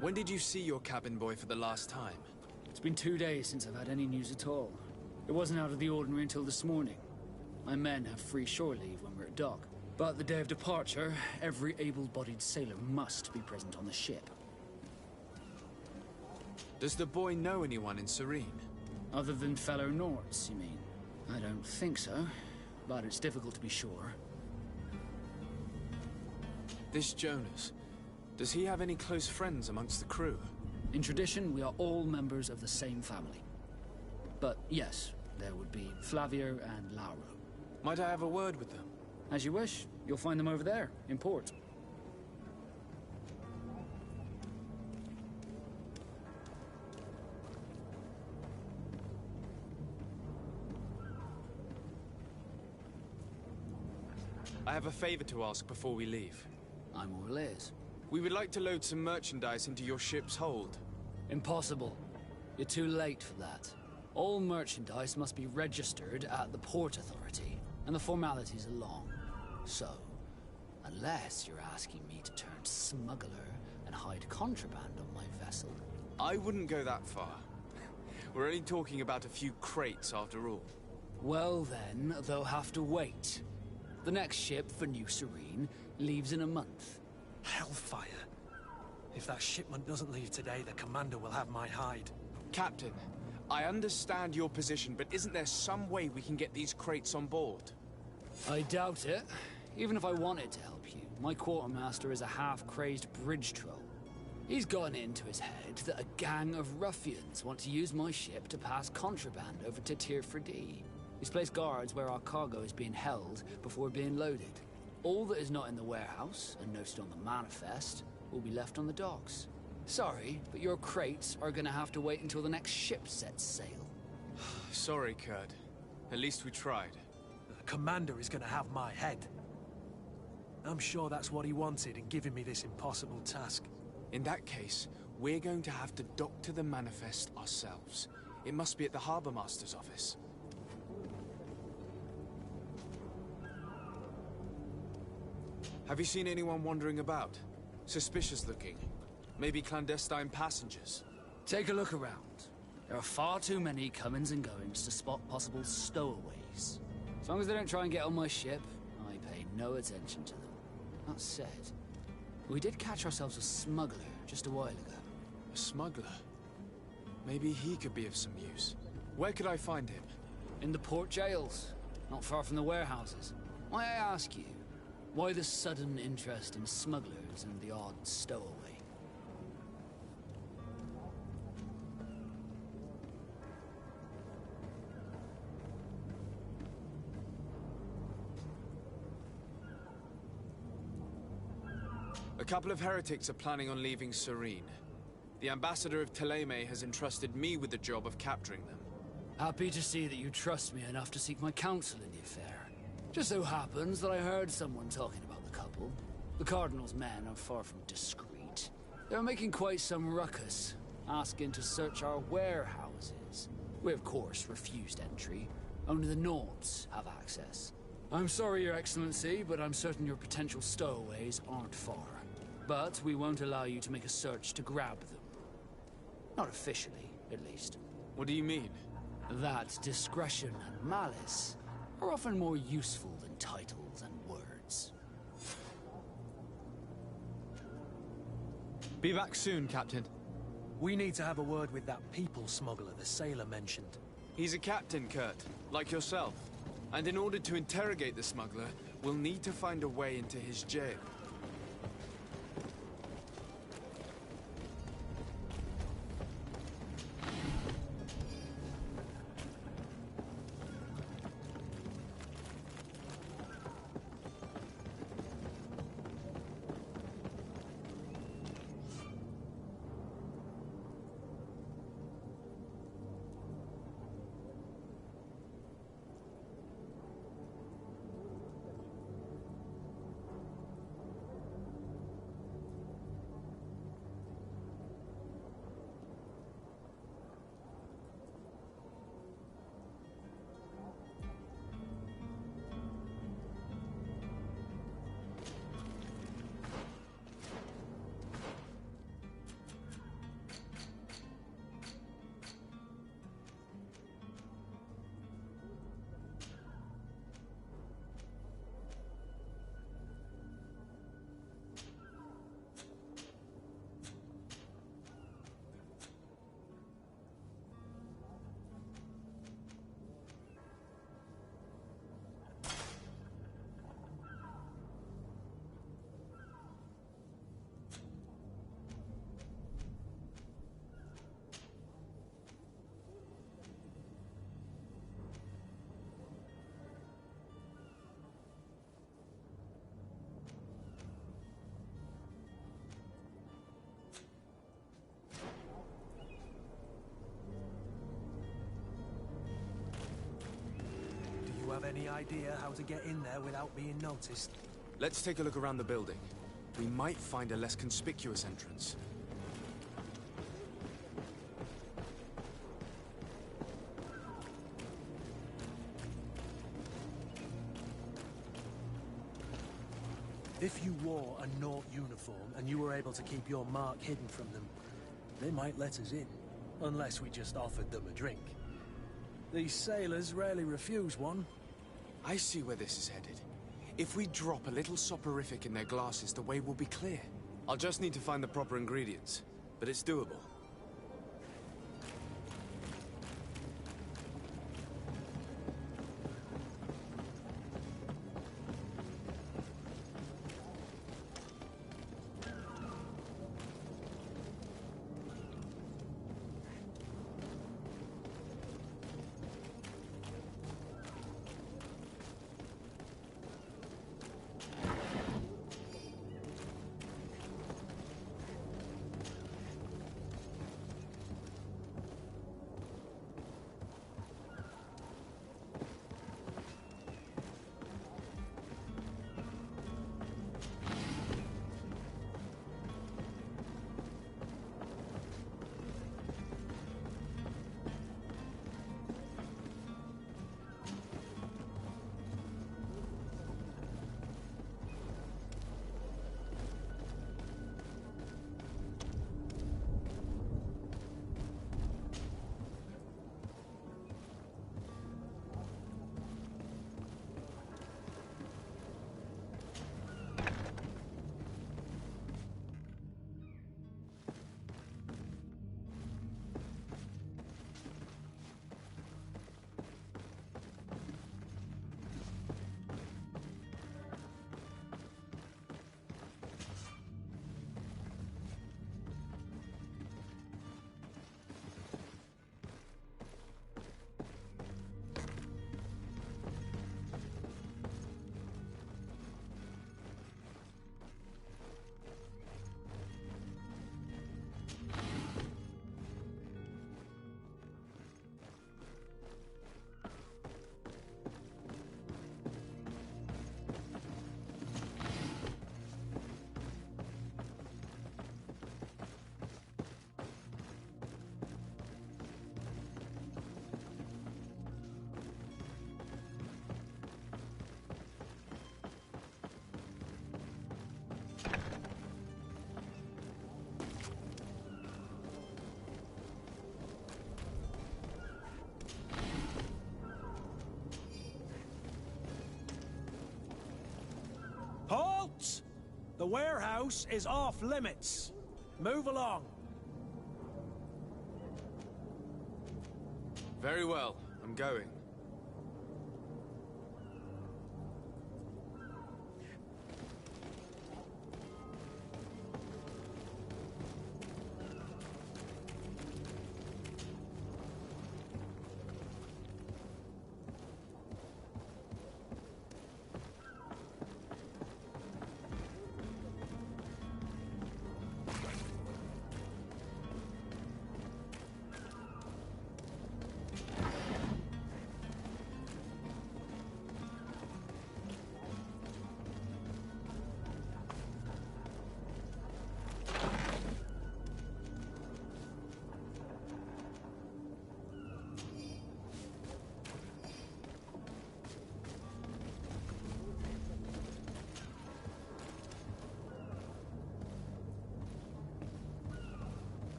When did you see your cabin boy for the last time? It's been 2 days since I've had any news at all. It wasn't out of the ordinary until this morning. My men have free shore leave when we're at dock. But the day of departure, every able-bodied sailor must be present on the ship. Does the boy know anyone in Serene? Other than fellow Nords, you mean? I don't think so, but it's difficult to be sure. This Jonas, does he have any close friends amongst the crew? In tradition, we are all members of the same family. But yes, there would be Flavio and Lauro. Might I have a word with them? As you wish. You'll find them over there, in port. I have a favor to ask before we leave. I'm all ears. We would like to load some merchandise into your ship's hold. Impossible. You're too late for that. All merchandise must be registered at the Port Authority, and the formalities are long. So, unless you're asking me to turn smuggler and hide contraband on my vessel... I wouldn't go that far. We're only talking about a few crates after all. Well then, they'll have to wait. The next ship for New Serene leaves in a month. Hellfire. If that shipment doesn't leave today, the commander will have my hide. Captain, I understand your position, but isn't there some way we can get these crates on board? I doubt it. Even if I wanted to help you, my quartermaster is a half-crazed bridge troll. He's gotten into his head that a gang of ruffians want to use my ship to pass contraband over to Tir-Fredi. He's placed guards where our cargo is being held before being loaded. All that is not in the warehouse, and noted on the manifest, will be left on the docks. Sorry, but your crates are gonna have to wait until the next ship sets sail. Sorry, Kurt. At least we tried. The commander is gonna have my head. I'm sure that's what he wanted in giving me this impossible task. In that case, we're going to have to doctor the manifest ourselves. It must be at the Harbour Master's office. Have you seen anyone wandering about? Suspicious looking. Maybe clandestine passengers. Take a look around. There are far too many comings and goings to spot possible stowaways. As long as they don't try and get on my ship, I pay no attention to them. That said, we did catch ourselves a smuggler just a while ago. A smuggler? Maybe he could be of some use. Where could I find him? In the port jails, not far from the warehouses. May I ask you, why the sudden interest in smugglers and the odd stowaway? A couple of heretics are planning on leaving Serene. The ambassador of Thélème has entrusted me with the job of capturing them. Happy to see that you trust me enough to seek my counsel in the affair. Just so happens that I heard someone talking about the couple. The Cardinal's men are far from discreet. They're making quite some ruckus, asking to search our warehouses. We, of course, refused entry. Only the Nords have access. I'm sorry, Your Excellency, but I'm certain your potential stowaways aren't far. But we won't allow you to make a search to grab them. Not officially, at least. What do you mean? That discretion and malice are often more useful than titles and words. Be back soon, Captain. We need to have a word with that people smuggler the sailor mentioned. He's a captain, Kurt, like yourself. And in order to interrogate the smuggler, we'll need to find a way into his jail. Have any idea how to get in there without being noticed? Let's take a look around the building. We might find a less conspicuous entrance. If you wore a Nort uniform and you were able to keep your mark hidden from them, they might let us in. Unless we just offered them a drink. These sailors rarely refuse one. I see where this is headed. If we drop a little soporific in their glasses, the way will be clear. I'll just need to find the proper ingredients, but it's doable. The warehouse is off limits. Move along. Very well. I'm going.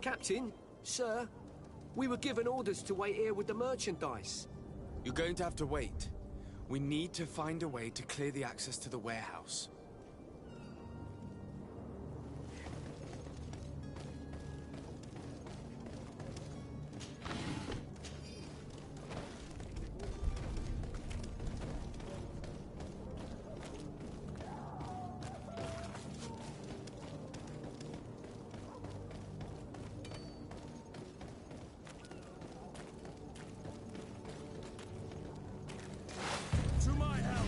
Captain, sir, we were given orders to wait here with the merchandise. You're going to have to wait. We need to find a way to clear the access to the warehouse. To my help!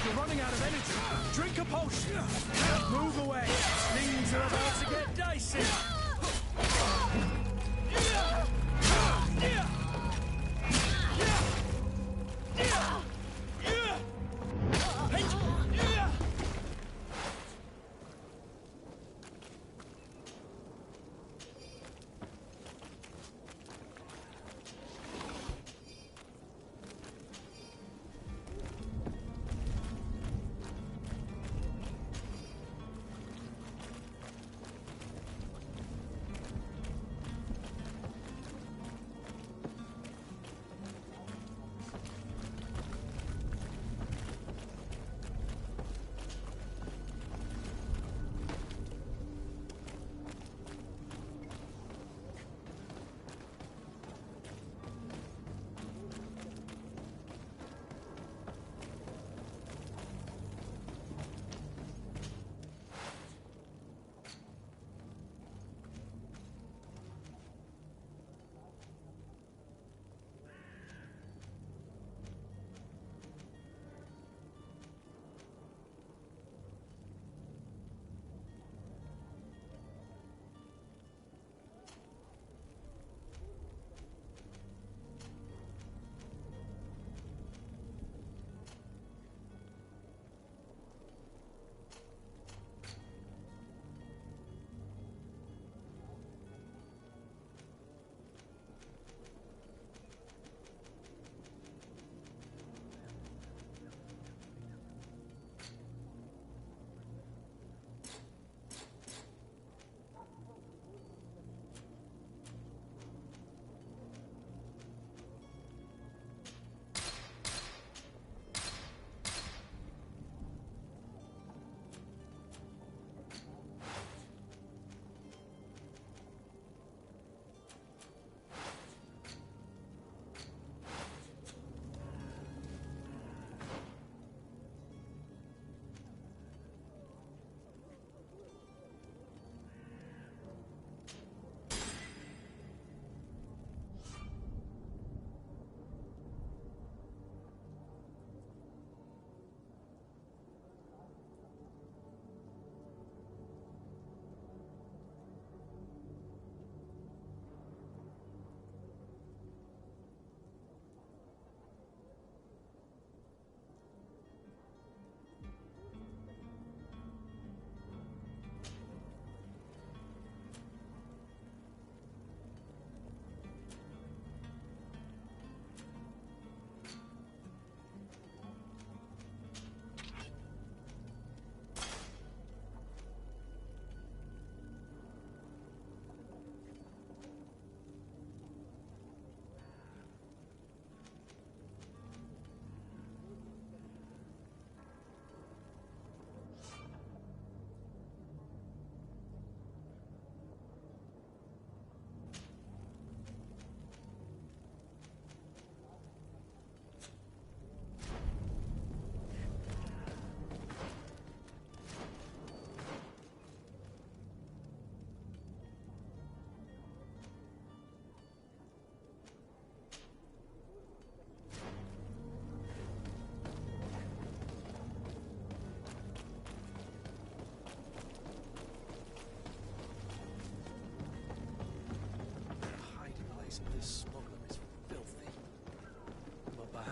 You're running out of energy. Drink a potion. Move away. Things are about to get dicey.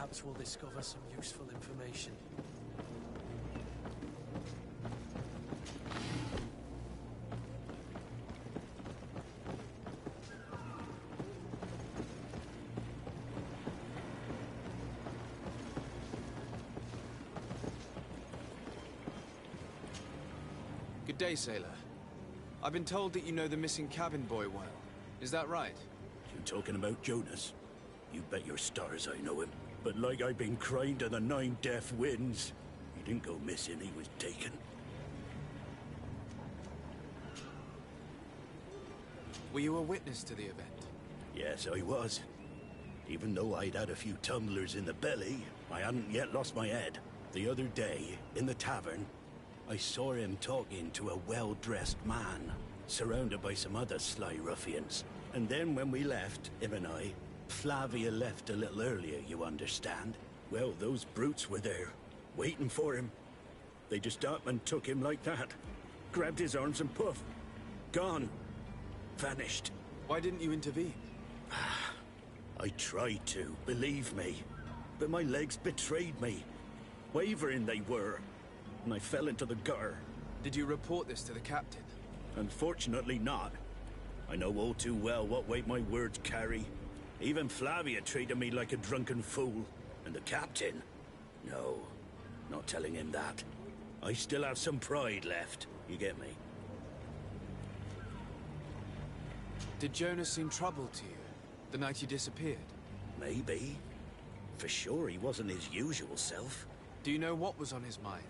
Perhaps we'll discover some useful information. Good day, sailor. I've been told that you know the missing cabin boy well. Is that right? You talking about Jonas? You bet your stars I know him. But like I've been crying to the 9 deaf winds, he didn't go missing, he was taken. Were you a witness to the event? Yes, I was. Even though I'd had a few tumblers in the belly, I hadn't yet lost my head. The other day, in the tavern, I saw him talking to a well-dressed man, surrounded by some other sly ruffians. And then when we left, him and I, Flavia left a little earlier, you understand? Well, those brutes were there, waiting for him. They just up and took him like that. Grabbed his arms and poof. Gone. Vanished. Why didn't you intervene? I tried to, believe me. But my legs betrayed me. Wavering they were. And I fell into the gutter. Did you report this to the captain? Unfortunately not. I know all too well what weight my words carry. Even Flavia treated me like a drunken fool. And the captain? No, not telling him that. I still have some pride left, you get me? Did Jonas seem troubled to you, the night you disappeared? Maybe. For sure he wasn't his usual self. Do you know what was on his mind?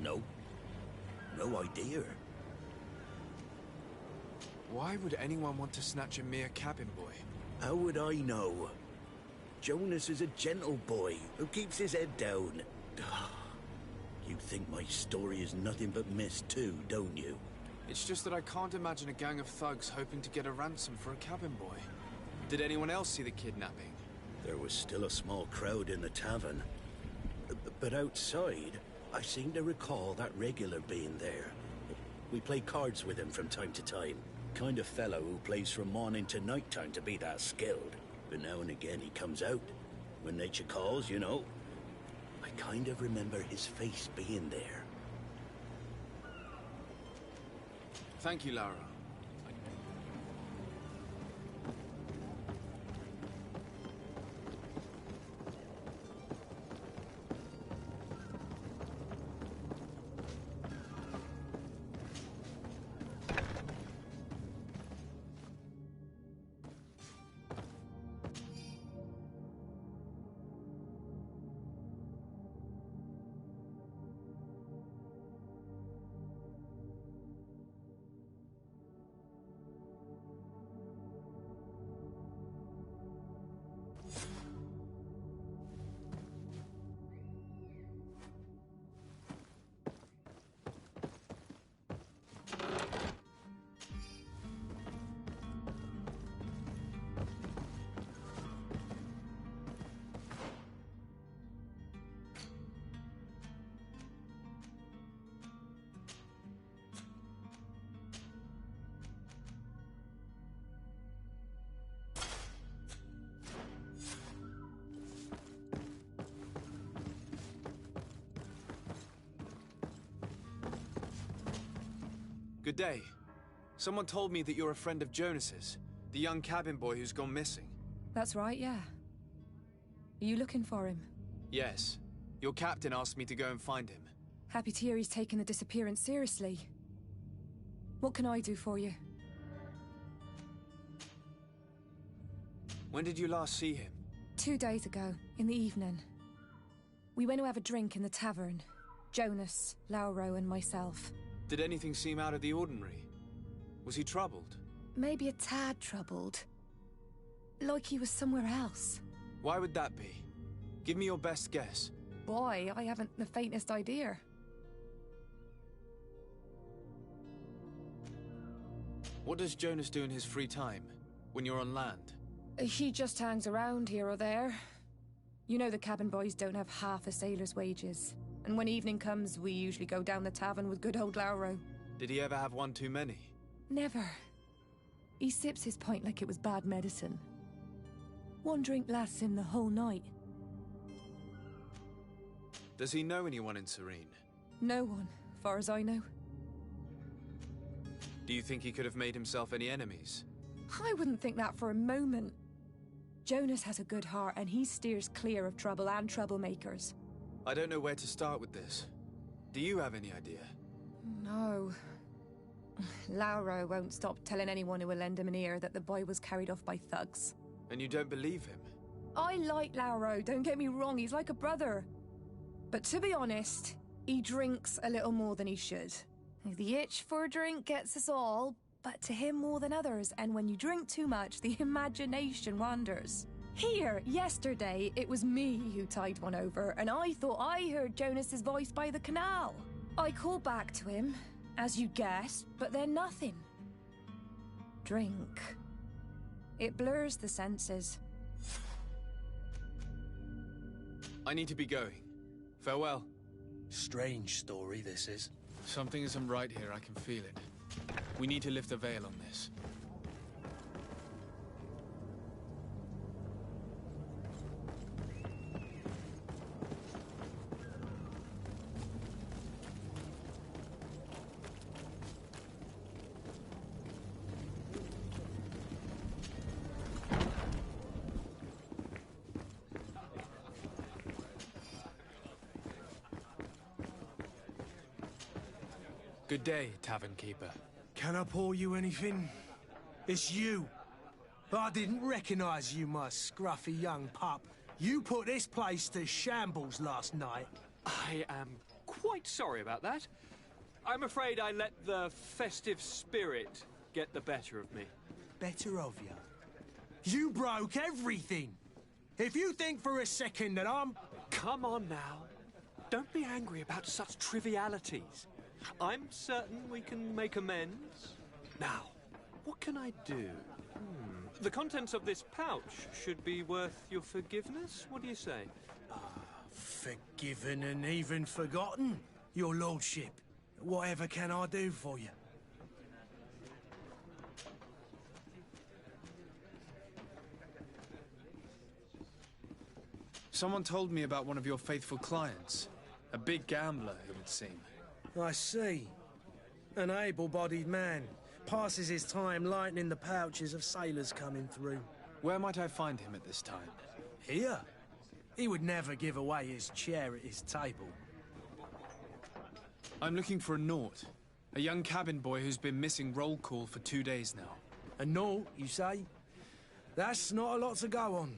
No. No idea. Why would anyone want to snatch a mere cabin boy? How would I know? Jonas is a gentle boy who keeps his head down. You think my story is nothing but mist too, don't you? It's just that I can't imagine a gang of thugs hoping to get a ransom for a cabin boy. Did anyone else see the kidnapping? There was still a small crowd in the tavern. But outside, I seem to recall that regular being there. We play cards with him from time to time. Kind of fellow who plays from morning to night time to be that skilled. But now and again he comes out. When nature calls, you know. I kind of remember his face being there. Thank you, Lara. Good day. Someone told me that you're a friend of Jonas's, the young cabin boy who's gone missing. That's right, yeah. Are you looking for him? Yes. Your captain asked me to go and find him. Happy to hear he's taken the disappearance seriously. What can I do for you? When did you last see him? 2 days ago, in the evening. We went to have a drink in the tavern. Jonas, Lauro and myself. Did anything seem out of the ordinary? Was he troubled? Maybe a tad troubled. Like he was somewhere else. Why would that be? Give me your best guess. Boy, I haven't the faintest idea. What does Jonas do in his free time, when you're on land? He just hangs around here or there. You know the cabin boys don't have half a sailor's wages. And when evening comes, we usually go down the tavern with good old Lauro. Did he ever have one too many? Never. He sips his pint like it was bad medicine. One drink lasts him the whole night. Does he know anyone in Serene? No one, far as I know. Do you think he could have made himself any enemies? I wouldn't think that for a moment. Jonas has a good heart, and he steers clear of trouble and troublemakers. I don't know where to start with this. Do you have any idea? No. Lauro won't stop telling anyone who will lend him an ear that the boy was carried off by thugs. And you don't believe him? I like Lauro, don't get me wrong, he's like a brother. But to be honest, he drinks a little more than he should. The itch for a drink gets us all, but to him more than others, and when you drink too much, the imagination wanders. Here, yesterday, it was me who tied one over, and I thought I heard Jonas's voice by the canal. I called back to him, as you guessed, but then nothing. Drink. It blurs the senses. I need to be going. Farewell. Strange story, this is. Something isn't right here, I can feel it. We need to lift the veil on this. Good day, Tavern Keeper. Can I pour you anything? It's you. I didn't recognize you, my scruffy young pup. You put this place to shambles last night. I am quite sorry about that. I'm afraid I let the festive spirit get the better of me. Better of you? You broke everything. If you think for a second that I'm... Come on now. Don't be angry about such trivialities. I'm certain we can make amends. Now, what can I do? The contents of this pouch should be worth your forgiveness. What do you say? Forgiven and even forgotten, your lordship. Whatever can I do for you? Someone told me about one of your faithful clients. A big gambler, it would seem. I see. An able-bodied man. Passes his time lightening the pouches of sailors coming through. Where might I find him at this time? Here? He would never give away his chair at his table. I'm looking for a Naut. A young cabin boy who's been missing roll call for 2 days now. A Naut, you say? That's not a lot to go on.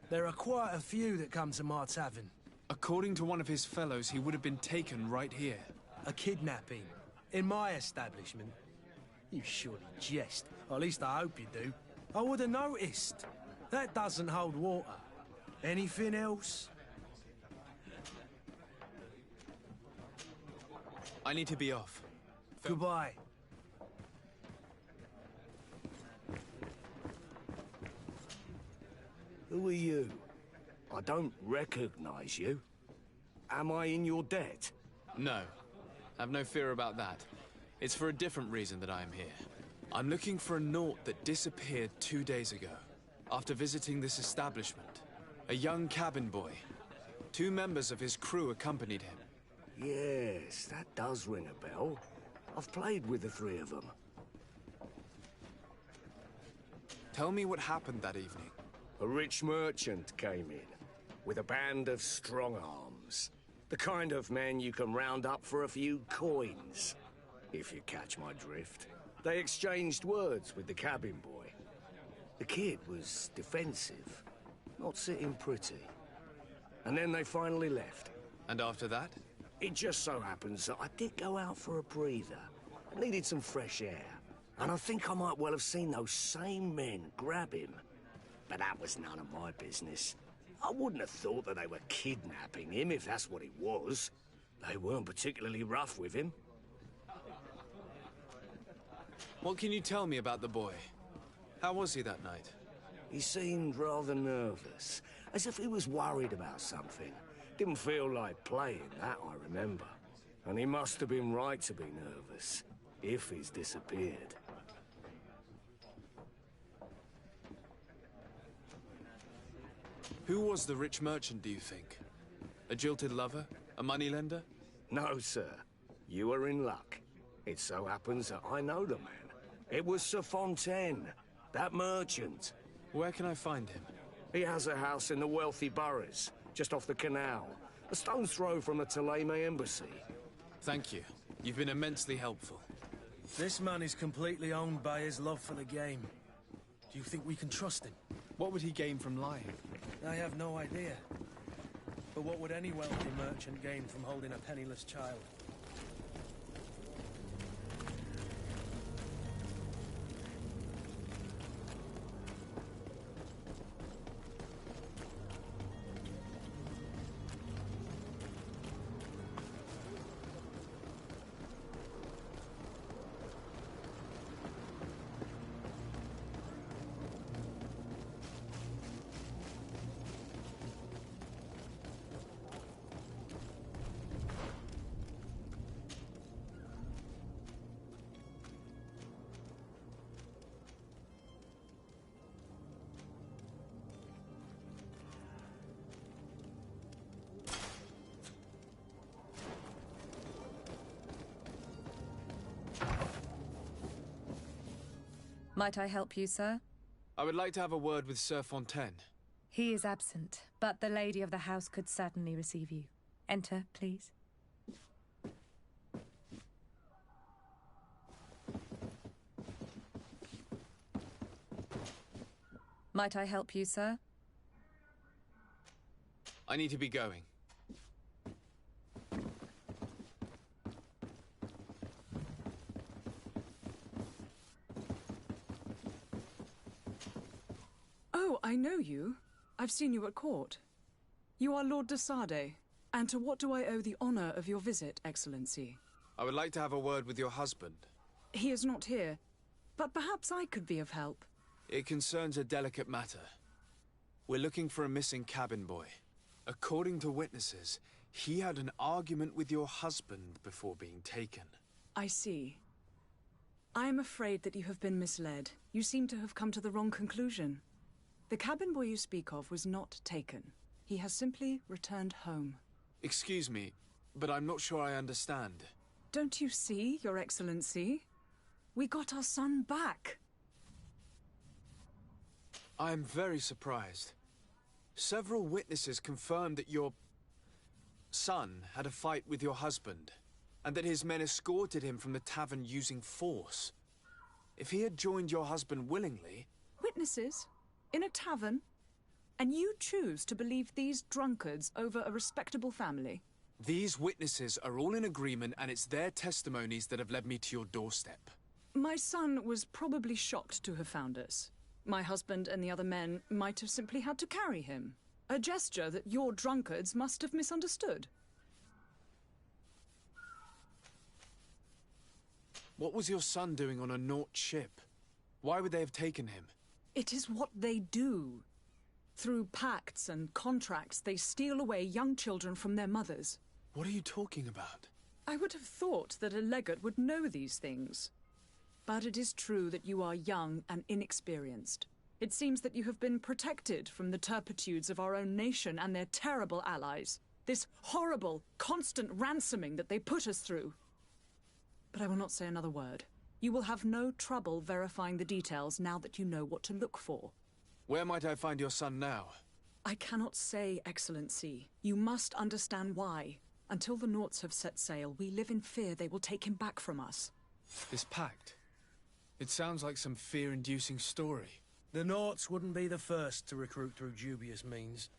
There are quite a few that come to my tavern. According to one of his fellows, he would have been taken right here. A kidnapping? In my establishment? You surely jest. Or at least I hope you do. I would have noticed. That doesn't hold water. Anything else? I need to be off. Goodbye. Who are you? I don't recognize you. Am I in your debt? No. Have no fear about that. It's for a different reason that I am here. I'm looking for a Naut that disappeared 2 days ago, after visiting this establishment. A young cabin boy. 2 members of his crew accompanied him. Yes, that does ring a bell. I've played with the 3 of them. Tell me what happened that evening. A rich merchant came in, with a band of strong arms. The kind of men you can round up for a few coins, if you catch my drift. They exchanged words with the cabin boy. The kid was defensive, not sitting pretty. And then they finally left. And after that? It just so happens that I did go out for a breather. I needed some fresh air. And I think I might well have seen those same men grab him. But that was none of my business. I wouldn't have thought that they were kidnapping him, if that's what it was. They weren't particularly rough with him. What can you tell me about the boy? How was he that night? He seemed rather nervous, as if he was worried about something. Didn't feel like playing, that I remember. And he must have been right to be nervous, if he's disappeared. Who was the rich merchant, do you think? A jilted lover? A moneylender? No, sir. You are in luck. It so happens that I know the man. It was Sir Fontaine, that merchant. Where can I find him? He has a house in the wealthy boroughs, just off the canal. A stone's throw from the Thélème embassy. Thank you. You've been immensely helpful. This man is completely owned by his love for the game. Do you think we can trust him? What would he gain from lying? I have no idea. But what would any wealthy merchant gain from holding a penniless child? Might I help you, sir? I would like to have a word with Sir Fontaine. He is absent, but the lady of the house could certainly receive you. Enter, please. Might I help you, sir? I need to be going. Oh, I know you. I've seen you at court. You are Lord de Sade. And to what do I owe the honor of your visit, Excellency? I would like to have a word with your husband. He is not here, but perhaps I could be of help. It concerns a delicate matter. We're looking for a missing cabin boy. According to witnesses, he had an argument with your husband before being taken. I see. I am afraid that you have been misled. You seem to have come to the wrong conclusion. The cabin boy you speak of was not taken. He has simply returned home. Excuse me, but I'm not sure I understand. Don't you see, Your Excellency? We got our son back. I am very surprised. Several witnesses confirmed that your son had a fight with your husband, and that his men escorted him from the tavern using force. If he had joined your husband willingly... Witnesses? In a tavern? And you choose to believe these drunkards over a respectable family? These witnesses are all in agreement, and it's their testimonies that have led me to your doorstep. My son was probably shocked to have found us. My husband and the other men might have simply had to carry him. A gesture that your drunkards must have misunderstood. What was your son doing on a Naut ship? Why would they have taken him? It is what they do. Through pacts and contracts, they steal away young children from their mothers. What are you talking about? I would have thought that a legate would know these things. But it is true that you are young and inexperienced. It seems that you have been protected from the turpitudes of our own nation and their terrible allies. This horrible, constant ransoming that they put us through. But I will not say another word. You will have no trouble verifying the details now that you know what to look for. Where might I find your son now? I cannot say, Excellency. You must understand why. Until the Nauts have set sail, we live in fear they will take him back from us. This pact? It sounds like some fear-inducing story. The Nauts wouldn't be the first to recruit through dubious means.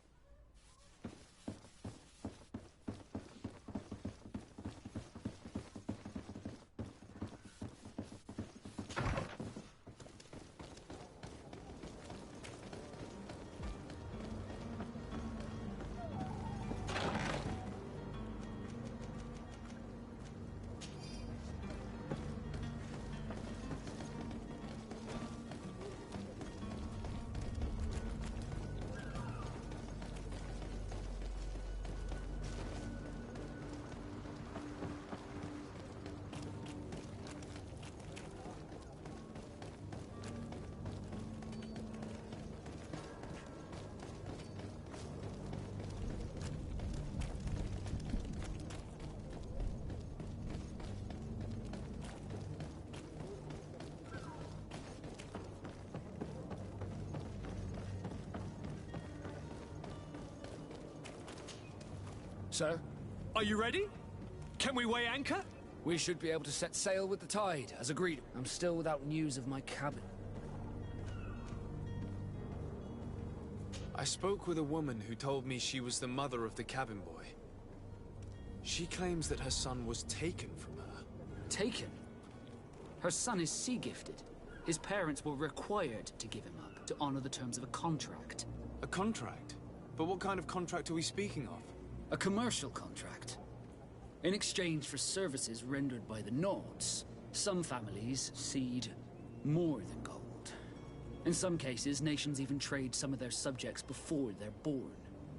Sir? Are you ready? Can we weigh anchor? We should be able to set sail with the tide, as agreed. I'm still without news of my cabin. I spoke with a woman who told me she was the mother of the cabin boy. She claims that her son was taken from her. Taken? Her son is sea-gifted. His parents were required to give him up to honor the terms of a contract. A contract? But what kind of contract are we speaking of? A commercial contract. In exchange for services rendered by the Nords, some families cede more than gold. In some cases, nations even trade some of their subjects before they're born.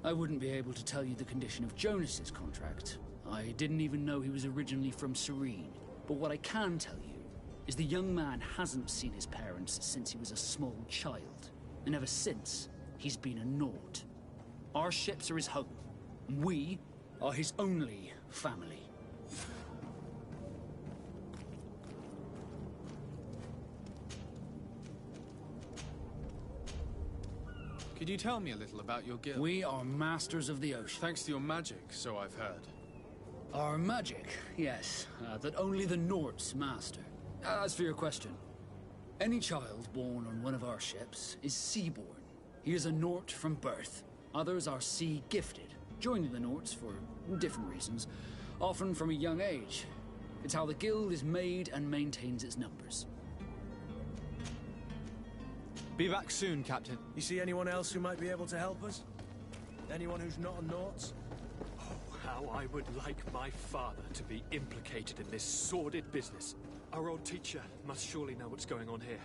I wouldn't be able to tell you the condition of Jonas's contract. I didn't even know he was originally from Serene. But what I can tell you is the young man hasn't seen his parents since he was a small child. And ever since, he's been a Nord. Our ships are his home. We are his only family. Could you tell me a little about your guild? We are masters of the ocean. Thanks to your magic, so I've heard. Our magic, yes, that only the Nords master. As for your question, any child born on one of our ships is seaborn. He is a Nord from birth. Others are sea-gifted, joining the Nords for different reasons, often from a young age. It's how the guild is made and maintains its numbers. Be back soon, Captain. You see anyone else who might be able to help us? Anyone who's not a Nords? Oh, how I would like my father to be implicated in this sordid business. Our old teacher must surely know what's going on here.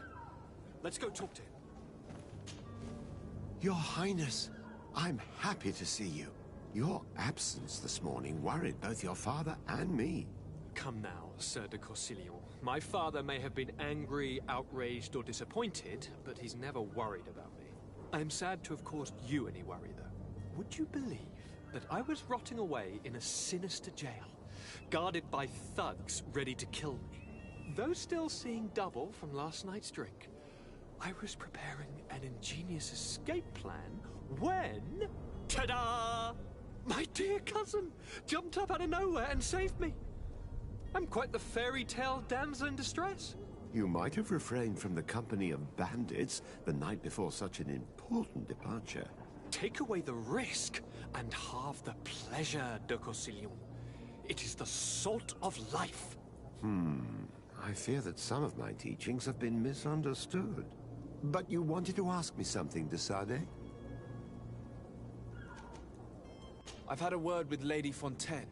Let's go talk to him. Your Highness, I'm happy to see you. Your absence this morning worried both your father and me. Come now, Sir de Corsilion. My father may have been angry, outraged, or disappointed, but he's never worried about me. I am sad to have caused you any worry, though. Would you believe that I was rotting away in a sinister jail, guarded by thugs ready to kill me? Though still seeing double from last night's drink, I was preparing an ingenious escape plan when... ta-da! My dear cousin jumped up out of nowhere and saved me. I'm quite the fairy tale damsel in distress. You might have refrained from the company of bandits the night before such an important departure. Take away the risk and halve the pleasure, de Corsilion. It is the salt of life. I fear that some of my teachings have been misunderstood. But you wanted to ask me something, de Sade? I've had a word with Lady Fontaine.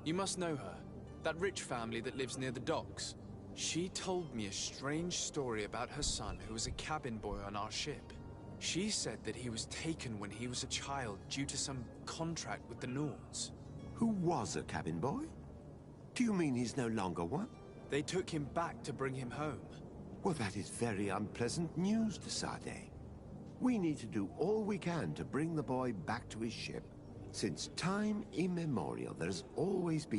You must know her. That rich family that lives near the docks. She told me a strange story about her son who was a cabin boy on our ship. She said that he was taken when he was a child due to some contract with the Nords. Who was a cabin boy? Do you mean he's no longer one? They took him back to bring him home. Well, that is very unpleasant news, de Sade. We need to do all we can to bring the boy back to his ship. Since time immemorial, there has always been